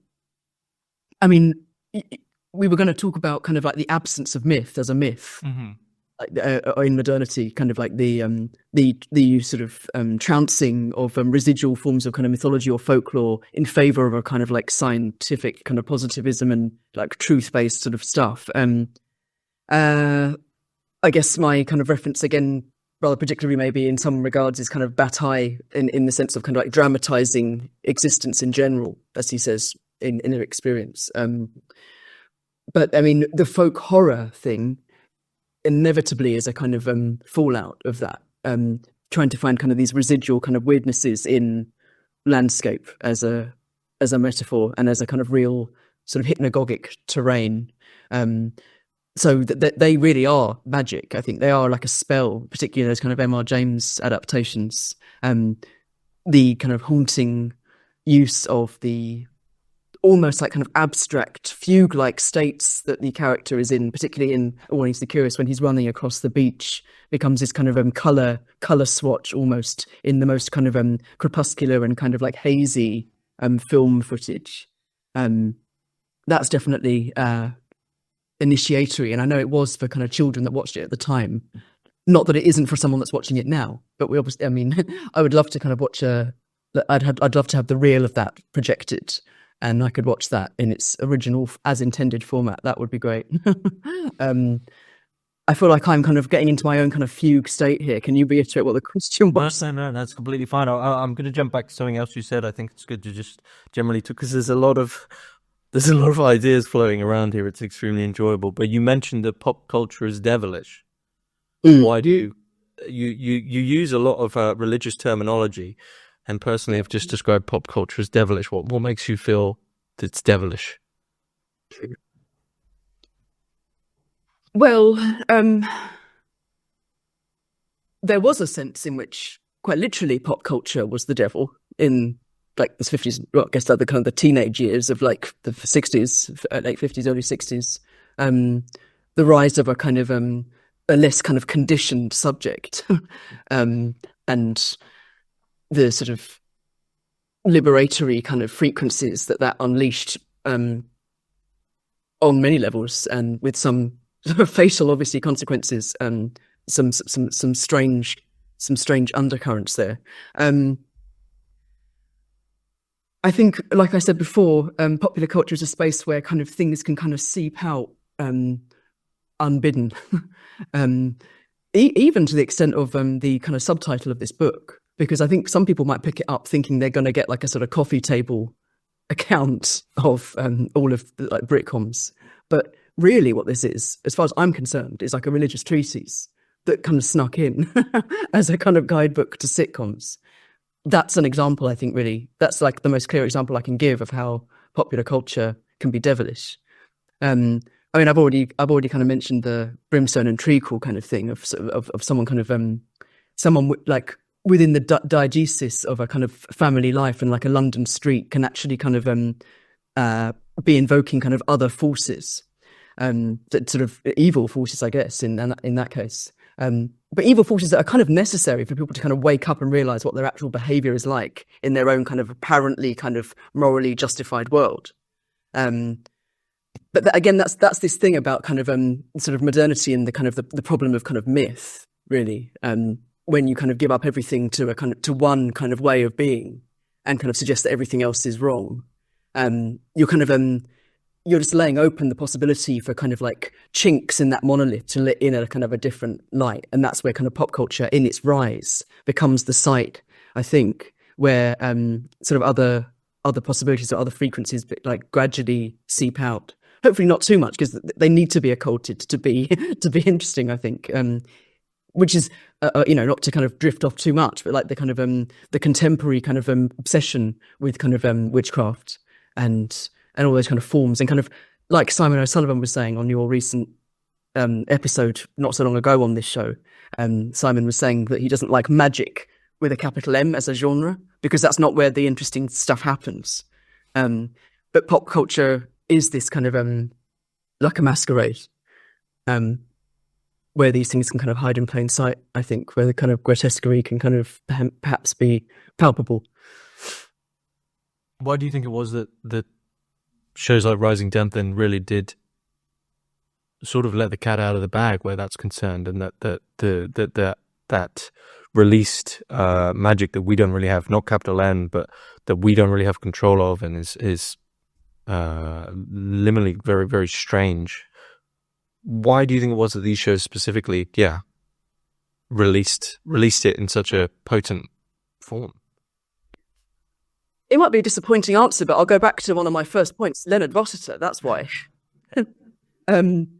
were going to talk about kind of like the absence of myth as a myth. Mm-hmm. In modernity, kind of like the sort of trouncing of residual forms of kind of mythology or folklore in favor of a kind of like scientific kind of positivism and like truth-based sort of stuff. I guess my kind of reference again, rather particularly maybe in some regards, is kind of Bataille in the sense of kind of like dramatizing existence in general, as he says in her experience. But I mean, the folk horror thing inevitably is a kind of fallout of that, trying to find kind of these residual kind of weirdnesses in landscape as a metaphor and as a kind of real sort of hypnagogic terrain. So they really are magic. I think they are like a spell, particularly those kind of M.R. James adaptations. The kind of haunting use of the almost like kind of abstract fugue-like states that the character is in, particularly in When He's the Curious, when he's running across the beach, becomes this kind of color swatch almost in the most kind of crepuscular and kind of like hazy film footage. That's definitely initiatory, and I know it was for kind of children that watched it at the time. Not that it isn't for someone that's watching it now, but we obviously, I mean, I would love to kind of watch I'd love to have the reel of that projected, and I could watch that in its original, as intended format. That would be great. I feel like I'm kind of getting into my own kind of fugue state here. Can you reiterate what the question was? No, that's completely fine. I'm going to jump back to something else you said. I think it's good to just generally, because there's a lot of ideas flowing around here. It's extremely enjoyable. But you mentioned that pop culture is devilish. Why do you use a lot of religious terminology? And personally, I've just described pop culture as devilish. What makes you feel that it's devilish? Well, there was a sense in which, quite literally, pop culture was the devil in like the 50s. Well, I guess like the kind of the teenage years of like the 60s, late 50s, early 60s. The rise of a kind of a less kind of conditioned subject, and the sort of liberatory kind of frequencies that unleashed on many levels, and with some sort of fatal, obviously, consequences, and some strange undercurrents there. I think, like I said before, popular culture is a space where kind of things can kind of seep out unbidden, even to the extent of the kind of subtitle of this book, because I think some people might pick it up thinking they're going to get like a sort of coffee table account of all of the, like Britcoms, but really what this is, as far as I'm concerned, is like a religious treatise that kind of snuck in as a kind of guidebook to sitcoms. That's an example, I think, really. That's like the most clear example I can give of how popular culture can be devilish. I mean, I've already kind of mentioned the brimstone and treacle kind of thing of someone kind of someone like within the diegesis of a kind of family life and like a London street can actually kind of be invoking kind of other forces, that sort of evil forces, I guess, in that case. But evil forces that are kind of necessary for people to kind of wake up and realize what their actual behavior is like in their own kind of apparently kind of morally justified world. But again, that's this thing about kind of sort of modernity and the kind of the problem of kind of myth, really. When you kind of give up everything to one kind of way of being and kind of suggest that everything else is wrong, you're kind of you're just laying open the possibility for kind of like chinks in that monolith to let in a kind of a different light. And that's where kind of pop culture in its rise becomes the site, I think, where sort of other possibilities or other frequencies like gradually seep out. Hopefully not too much, because they need to be occulted to be interesting, I think. Which is, not to kind of drift off too much, but like the kind of the contemporary kind of obsession with kind of witchcraft and all those kind of forms, and kind of like Simon O'Sullivan was saying on your recent episode not so long ago on this show. Simon was saying that he doesn't like magic with a capital M as a genre because that's not where the interesting stuff happens. But pop culture is this kind of like a masquerade, where these things can kind of hide in plain sight, I think, where the kind of grotesquerie can kind of perhaps be palpable. Why do you think it was that shows like Rising Damp then really did sort of let the cat out of the bag where that's concerned, and that released magic that we don't really have, not capital N, but that we don't really have control of, and is liminally very, very strange? Why do you think it was that these shows specifically, released it in such a potent form? It might be a disappointing answer, but I'll go back to one of my first points. Leonard Rossiter, that's why. I haven't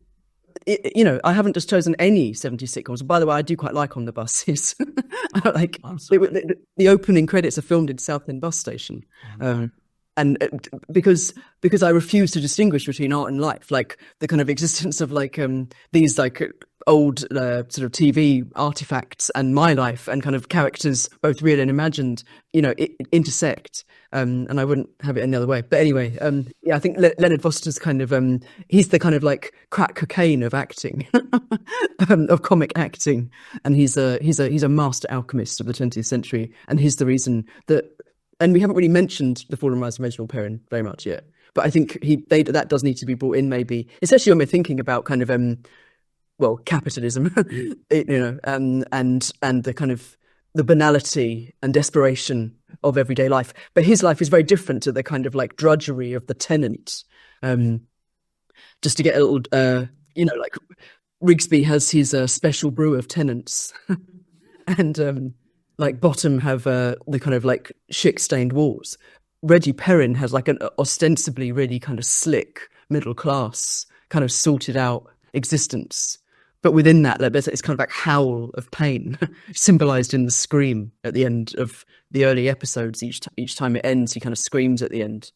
just chosen any 70s sitcoms. By the way, I do quite like On the Buses. I like the opening credits are filmed in Southend bus station. And because I refuse to distinguish between art and life, like the kind of existence of like these like old sort of TV artifacts and my life and kind of characters, both real and imagined, intersect. And I wouldn't have it any other way. But anyway, I think Leonard Rossiter's kind of he's the kind of like crack cocaine of acting, of comic acting, and he's a master alchemist of the 20th century, and he's the reason that. And we haven't really mentioned The Fall and Rise of Reginald Perrin very much yet, but I think that does need to be brought in, maybe, especially when we're thinking about kind of capitalism, and the kind of the banality and desperation of everyday life. But his life is very different to the kind of like drudgery of the tenant. Just to get a little, like Rigsby has his special brew of tenants, and. Like Bottom have the kind of like shit-stained walls. Reggie Perrin has like an ostensibly really kind of slick middle class kind of sorted out existence, but within that, it's kind of like howl of pain, symbolized in the scream at the end of the early episodes. Each time it ends, he kind of screams at the end.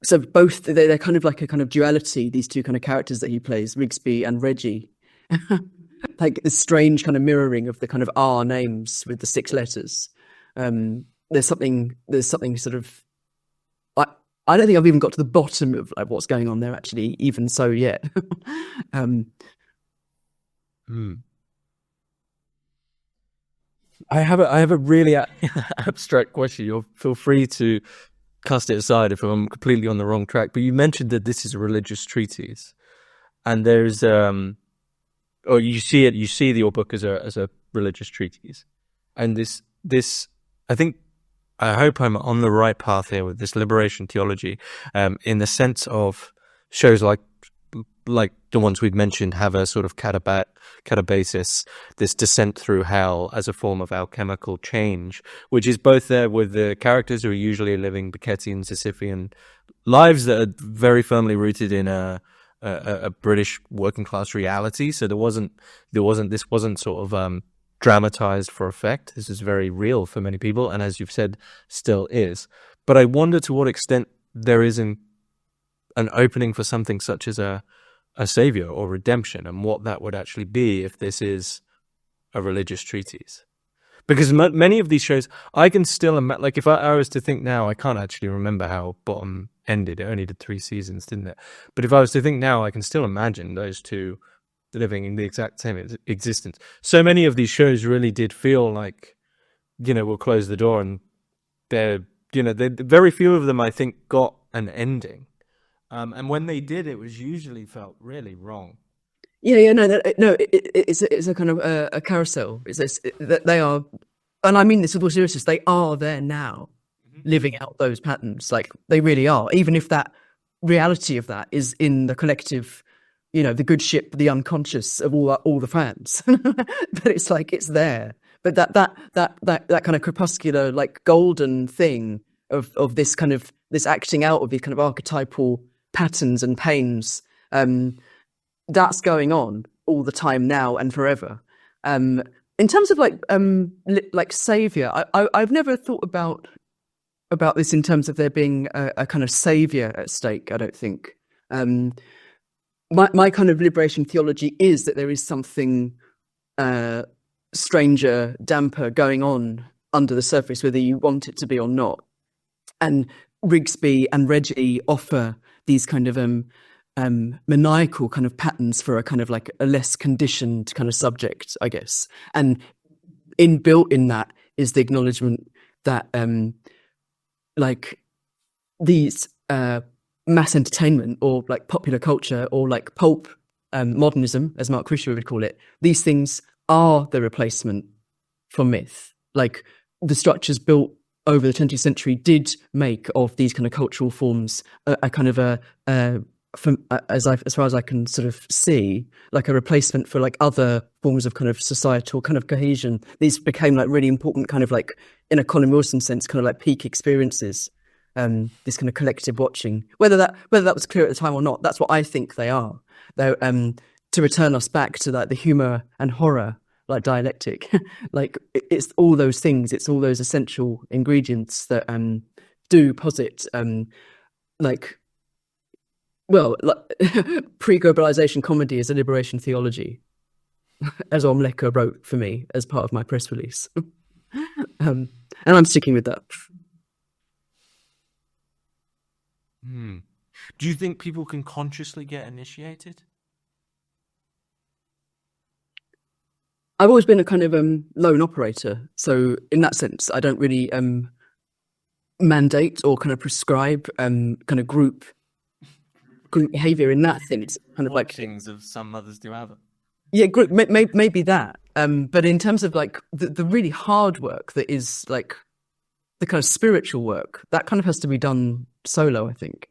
So both they're kind of like a kind of duality. These two kind of characters that he plays, Rigsby and Reggie. Like this strange kind of mirroring of the kind of R names with the 6 letters. There's something sort of. I don't think I've even got to the bottom of like what's going on there actually, even so yet. I have a really abstract question. You'll feel free to cast it aside if I'm completely on the wrong track. But you mentioned that this is a religious treatise, and there's or you see your book as a religious treatise, and this I think I hope I'm on the right path here with this liberation theology, in the sense of shows like the ones we've mentioned have a sort of catabasis, this descent through hell as a form of alchemical change, which is both there with the characters who are usually living Beckettian, Sisyphean lives that are very firmly rooted in a British working class reality. So this wasn't sort of dramatized for effect. This is very real for many people, and as you've said, still is. But I wonder to what extent there is an opening for something such as a savior or redemption, and what that would actually be if this is a religious treatise. Because many of these shows, I can still imagine, like if I was to think now, I can't actually remember how Bottom ended. It only did 3 seasons, didn't it? But if I was to think now, I can still imagine those two living in the exact same existence. So many of these shows really did feel like, we'll close the door, and very few of them, I think, got an ending. And when they did, it was usually felt really wrong. It's a kind of a carousel. They are, and I mean this with all seriousness, they are there now, living out those patterns. Like they really are, even if that reality of that is in the collective, the good ship, the unconscious of all the fans. But it's like it's there. But that kind of crepuscular, like golden thing of this kind of this acting out of these kind of archetypal patterns and pains, that's going on all the time now and forever. In terms of like savior, I've never thought about this in terms of there being a kind of savior at stake. I don't think. My kind of liberation theology is that there is something stranger, damper going on under the surface, whether you want it to be or not. And Rigsby and Reggie offer these kind of maniacal kind of patterns for a kind of like a less conditioned kind of subject, I guess. And inbuilt in that is the acknowledgement that like these mass entertainment or like popular culture or like pulp modernism, as Mark Krischer would call it, these things are the replacement for myth. Like the structures built over the 20th century did make of these kind of cultural forms a kind of as far as I can sort of see, like a replacement for like other forms of kind of societal kind of cohesion. These became like really important kind of like, in a Colin Wilson sense, kind of like peak experiences. This kind of collective watching, whether that was clear at the time or not, that's what I think they are. Though, to return us back to like the humour and horror, like dialectic, like it's all those things, it's all those essential ingredients that do posit pre-globalization comedy as a liberation theology, as Omleka wrote for me as part of my press release. And I'm sticking with that. Do you think people can consciously get initiated? I've always been a kind of lone operator, so in that sense, I don't really mandate or kind of prescribe kind of group behavior in that sense. Kind of like things of some others do have it. Yeah, group maybe that. But in terms of like the really hard work that is like the kind of spiritual work, that kind of has to be done solo, I think.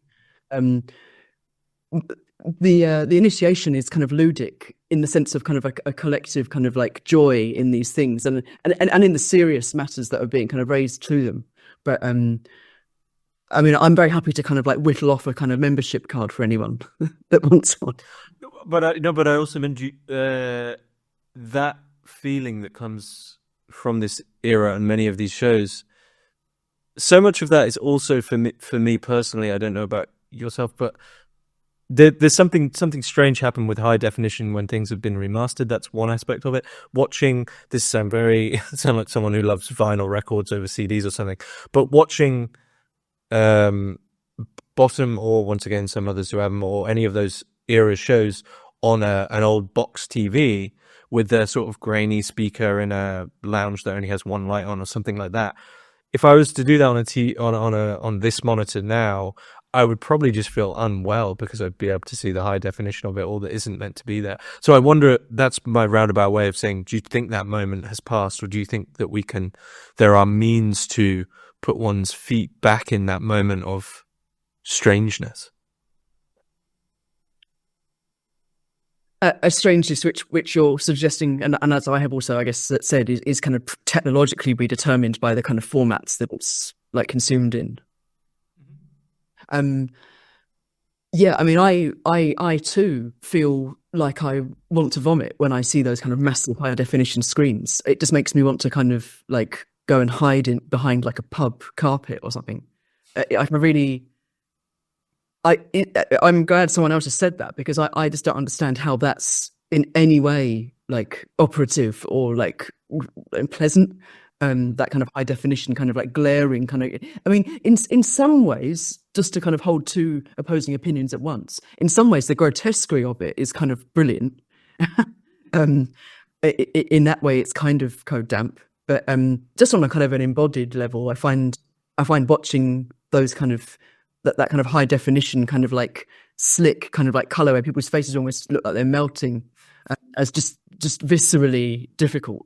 The initiation is kind of ludic in the sense of kind of like a collective kind of like joy in these things and in the serious matters that are being kind of raised to them. But I mean, I'm very happy to kind of like whittle off a kind of membership card for anyone that wants one. But I also meant that feeling that comes from this era and many of these shows. So much of that is also for me personally. I don't know about yourself, but there's something strange happen with high definition when things have been remastered. That's one aspect of it. Watching this sound like someone who loves vinyl records over CDs or something, but watching Bottom or once again some others who have them or any of those era shows on an old box TV with their sort of grainy speaker in a lounge that only has one light on or something like that. If I was to do that on this monitor now, I would probably just feel unwell because I'd be able to see the high definition of it all that isn't meant to be there. So I wonder, that's my roundabout way of saying, do you think that moment has passed, or do you think that there are means to put one's feet back in that moment of strangeness. A strangeness which you're suggesting, and as I have also, I guess, said, is kind of technologically be determined by the kind of formats that it's like consumed in. Yeah, I mean, I too feel like I want to vomit when I see those kind of massive higher definition screens. It just makes me want to kind of like go and hide behind like a pub carpet or something. I'm glad someone else has said that, because I just don't understand how that's in any way like operative or like pleasant. That kind of high definition, kind of like glaring kind of, I mean, in some ways, just to kind of hold two opposing opinions at once, in some ways, the grotesquerie of it is kind of brilliant. In that way, it's kind of code damp, but just on a kind of an embodied level, I find watching those kind of, that kind of high definition, kind of like slick kind of like color where people's faces almost look like they're melting, as just viscerally difficult.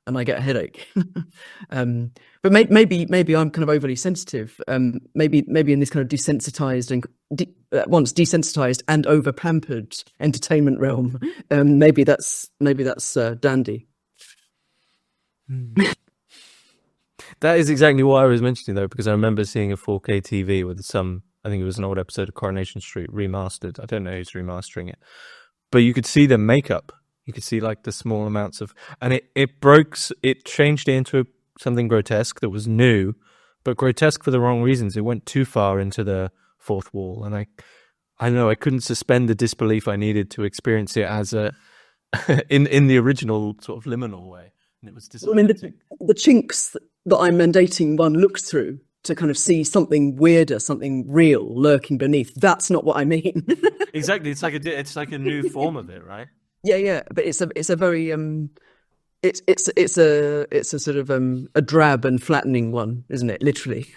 And I get a headache. But maybe I'm kind of overly sensitive. Maybe in this kind of desensitized and once desensitized and over pampered entertainment realm, maybe that's dandy. That is exactly what I was mentioning, though, because I remember seeing a 4K TV with I think it was an old episode of Coronation Street remastered. I don't know who's remastering it, but you could see the makeup. You could see like the small amounts of, and it changed it into something grotesque that was new, but grotesque for the wrong reasons. It went too far into the fourth wall, and I know I couldn't suspend the disbelief I needed to experience it as in the original sort of liminal way, and it was disappointing. I mean, the chinks that I'm mandating one looks through to kind of see something weirder, something real lurking beneath. That's not what I mean. Exactly, it's like a new form of it, right? Yeah, but it's a very it's a sort of a drab and flattening one, isn't it? Literally,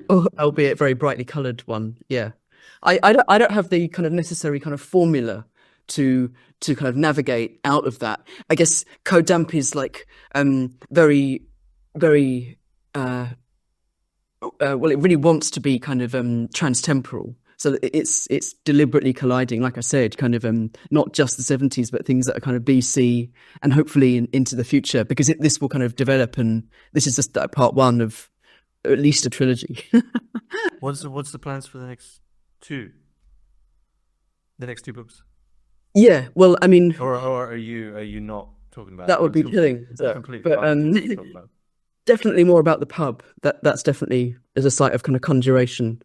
albeit very brightly coloured one. Yeah, I don't have the kind of necessary kind of formula to kind of navigate out of that. I guess code damp is like very well, it really wants to be kind of transtemporal. So it's deliberately colliding, like I said, kind of not just the 70s, but things that are kind of BC and hopefully into the future, because this will kind of develop, and this is just part one of at least a trilogy. What's the plans for the next two books? Yeah, well, I mean, or are you not talking about that? Would be killing. But definitely more about the pub. That's definitely as a site of kind of conjuration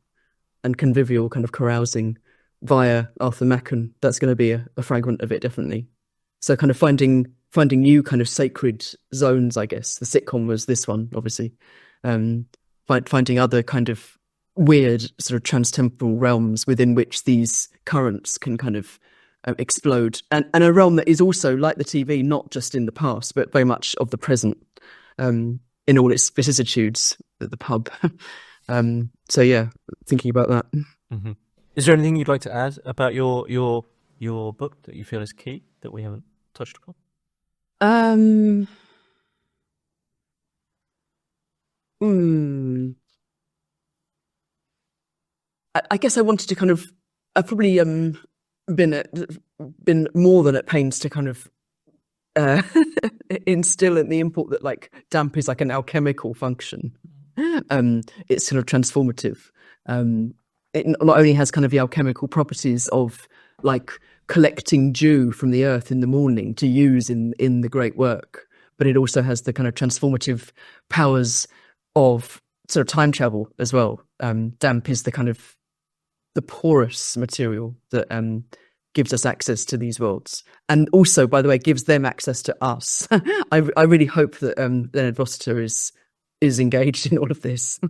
and convivial kind of carousing via Arthur Machen. That's going to be a fragment of it, definitely. So kind of finding new kind of sacred zones, I guess. The sitcom was this one, obviously. Finding other kind of weird sort of transtemporal realms within which these currents can kind of explode. And a realm that is also, like the TV, not just in the past, but very much of the present, in all its vicissitudes, the pub. So yeah, thinking about that. Mm-hmm. Is there anything you'd like to add about your book that you feel is key that we haven't touched upon? I guess I wanted to kind of, I've probably been more than at pains to kind of instill in the import that like damp is like an alchemical function. It's sort of transformative. It not only has kind of the alchemical properties of like collecting dew from the earth in the morning to use in the great work, but it also has the kind of transformative powers of sort of time travel as well. Damp is the kind of the porous material that gives us access to these worlds, and also, by the way, gives them access to us. I really hope that Leonard Rossiter is engaged in all of this.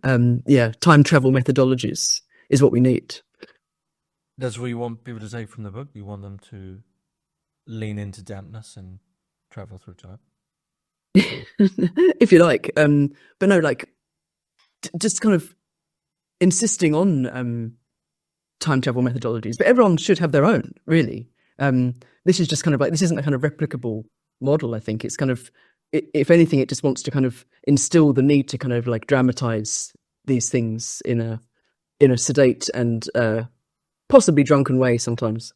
Time travel methodologies is what we need. That's what you want people to take from the book? You want them to lean into dampness and travel through time? If you like. But no, like, just kind of insisting on time travel methodologies. But everyone should have their own, really. This is just kind of like, this isn't a kind of replicable model, I think. It's kind of if anything, it just wants to kind of instill the need to kind of like dramatize these things in a sedate and possibly drunken way sometimes.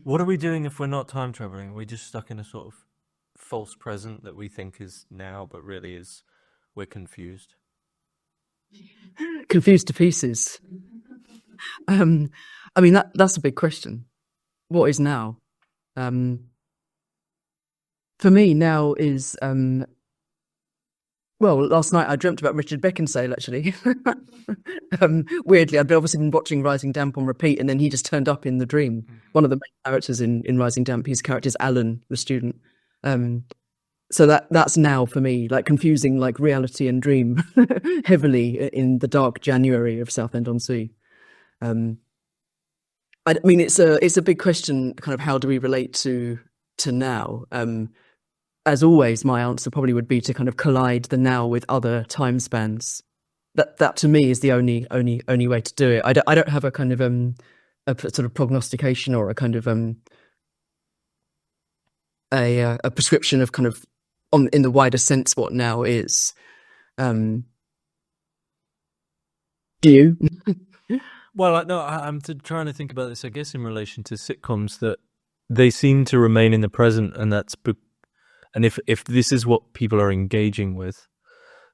What are we doing if we're not time traveling? Are we just stuck in a sort of false present that we think is now, but really is we're confused? Confused to pieces. I mean, that's a big question. What is now? For me, now is well, last night I dreamt about Richard Beckinsale, actually. Weirdly, I'd obviously been watching Rising Damp on repeat, and then he just turned up in the dream. One of the main characters in Rising Damp, his character is Alan, the student. So that's now for me, like confusing like reality and dream heavily in the dark January of Southend-on-Sea. I mean, it's a big question, kind of how do we relate to now? As always, my answer probably would be to kind of collide the now with other time spans. That to me is the only way to do it. I don't have a kind of a sort of prognostication or a kind of a prescription of kind of in the wider sense what now is. Do you? Well, no, I'm trying to think about this, I guess, in relation to sitcoms, that they seem to remain in the present, and and if this is what people are engaging with,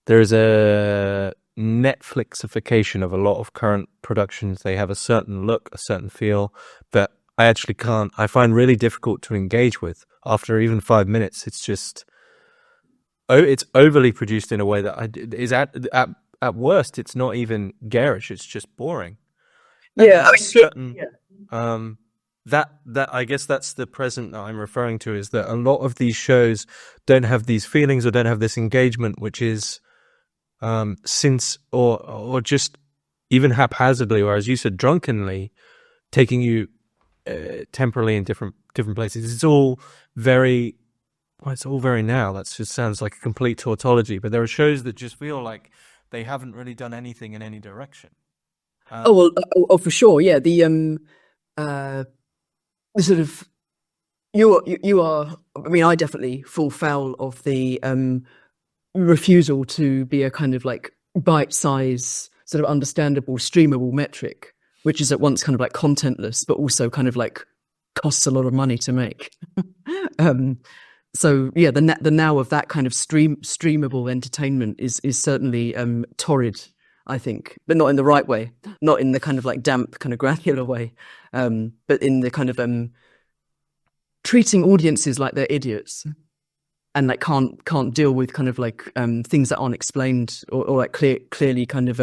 there's a Netflixification of a lot of current productions. They have a certain look, a certain feel that I find really difficult to engage with after even 5 minutes. It's just, it's overly produced in a way that is at worst, it's not even garish. It's just boring. Yeah, That I guess that's the present that I'm referring to, is that a lot of these shows don't have these feelings or don't have this engagement, which is or just even haphazardly, or as you said, drunkenly taking you temporally in different places. It's all very now. That just sounds like a complete tautology. But there are shows that just feel like they haven't really done anything in any direction. For sure, yeah. The sort of you are. I mean, I definitely fall foul of the refusal to be a kind of like bite-size, sort of understandable, streamable metric, which is at once kind of like contentless, but also kind of like costs a lot of money to make. So yeah, the now of that kind of streamable entertainment is certainly torrid, I think, but not in the right way, not in the kind of like damp, kind of granular way, but in the kind of treating audiences like they're idiots and like can't deal with kind of like things that aren't explained or like clearly kind of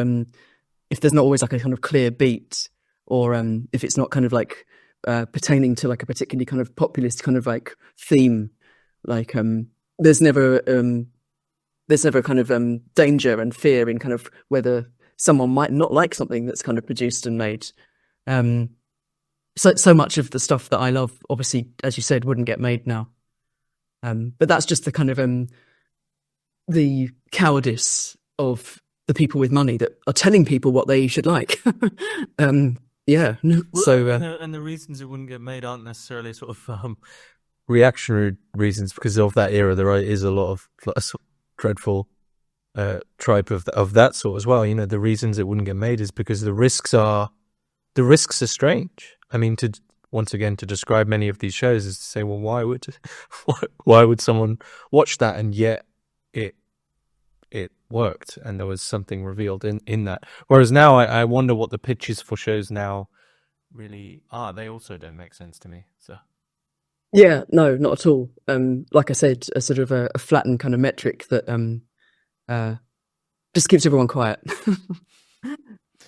if there's not always like a kind of clear beat, or if it's not kind of like pertaining to like a particularly kind of populist kind of like theme, like there's never kind of danger and fear in kind of whether someone might not like something that's kind of produced and made. So much of the stuff that I love, obviously, as you said, wouldn't get made now. But that's just the kind of the cowardice of the people with money that are telling people what they should like. Yeah. So and the reasons it wouldn't get made aren't necessarily sort of reactionary reasons, because of that era. There is a lot of dreadful tripe of that sort as well. You know, the reasons it wouldn't get made is because the risks are strange. I mean, once again, to describe many of these shows is to say, well, why would someone watch that? And yet it worked, and there was something revealed in that. Whereas now I wonder what the pitches for shows now really are. They also don't make sense to me. So yeah, no, not at all. Like I said, a sort of a flattened kind of metric that just keeps everyone quiet.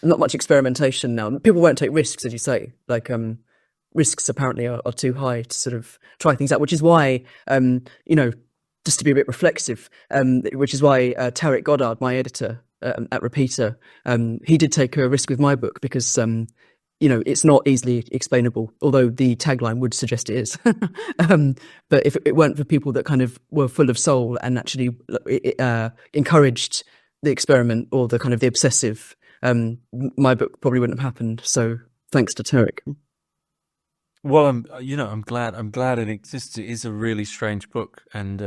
Not much experimentation now. People won't take risks, as you say. Like risks apparently are too high to sort of try things out, which is why you know, just to be a bit reflexive, which is why Tarek Goddard, my editor at Repeater, he did take a risk with my book because you know, it's not easily explainable, although the tagline would suggest it is. But if it weren't for people that kind of were full of soul and actually encouraged the experiment or the kind of the obsessive, my book probably wouldn't have happened. So thanks to Tarek. Well, I'm glad it exists. It is a really strange book, and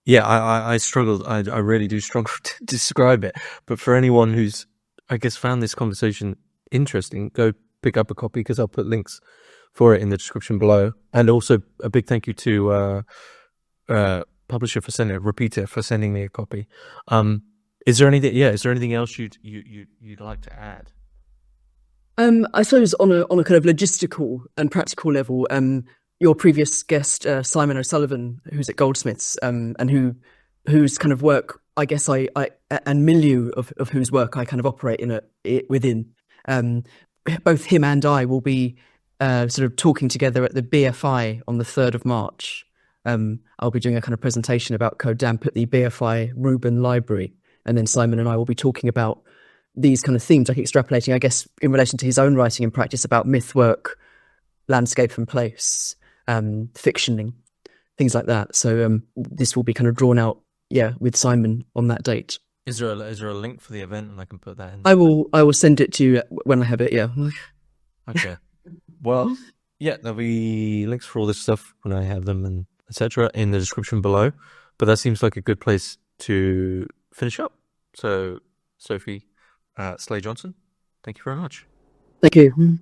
Yeah, I struggled. I really do struggle to describe it. But for anyone who's, I guess, found this conversation interesting, go pick up a copy because I'll put links for it in the description below. And also a big thank you to publisher for sending Repeater for sending me a copy. Is there anything? Yeah, is there anything else you'd like to add? I suppose on a kind of logistical and practical level, your previous guest, Simon O'Sullivan, who's at Goldsmiths, and whose kind of work, I guess and milieu of whose work I kind of operate within. Both him and I will be sort of talking together at the BFI on the 3rd of March. I'll be doing a kind of presentation about Code Damp at the BFI Reuben Library, and then Simon and I will be talking about these kind of themes, like extrapolating, I guess, in relation to his own writing and practice about myth work, landscape and place, fictioning, things like that. So this will be kind of drawn out, with Simon on that date. Is there a link for the event, and I can put that in? I will send it to you when I have it. Yeah. Okay. Well, yeah, there'll be links for all this stuff when I have them and etc. in the description below. But that seems like a good place to finish up. So, Sophie Sleigh-Johnson, thank you very much. Thank you.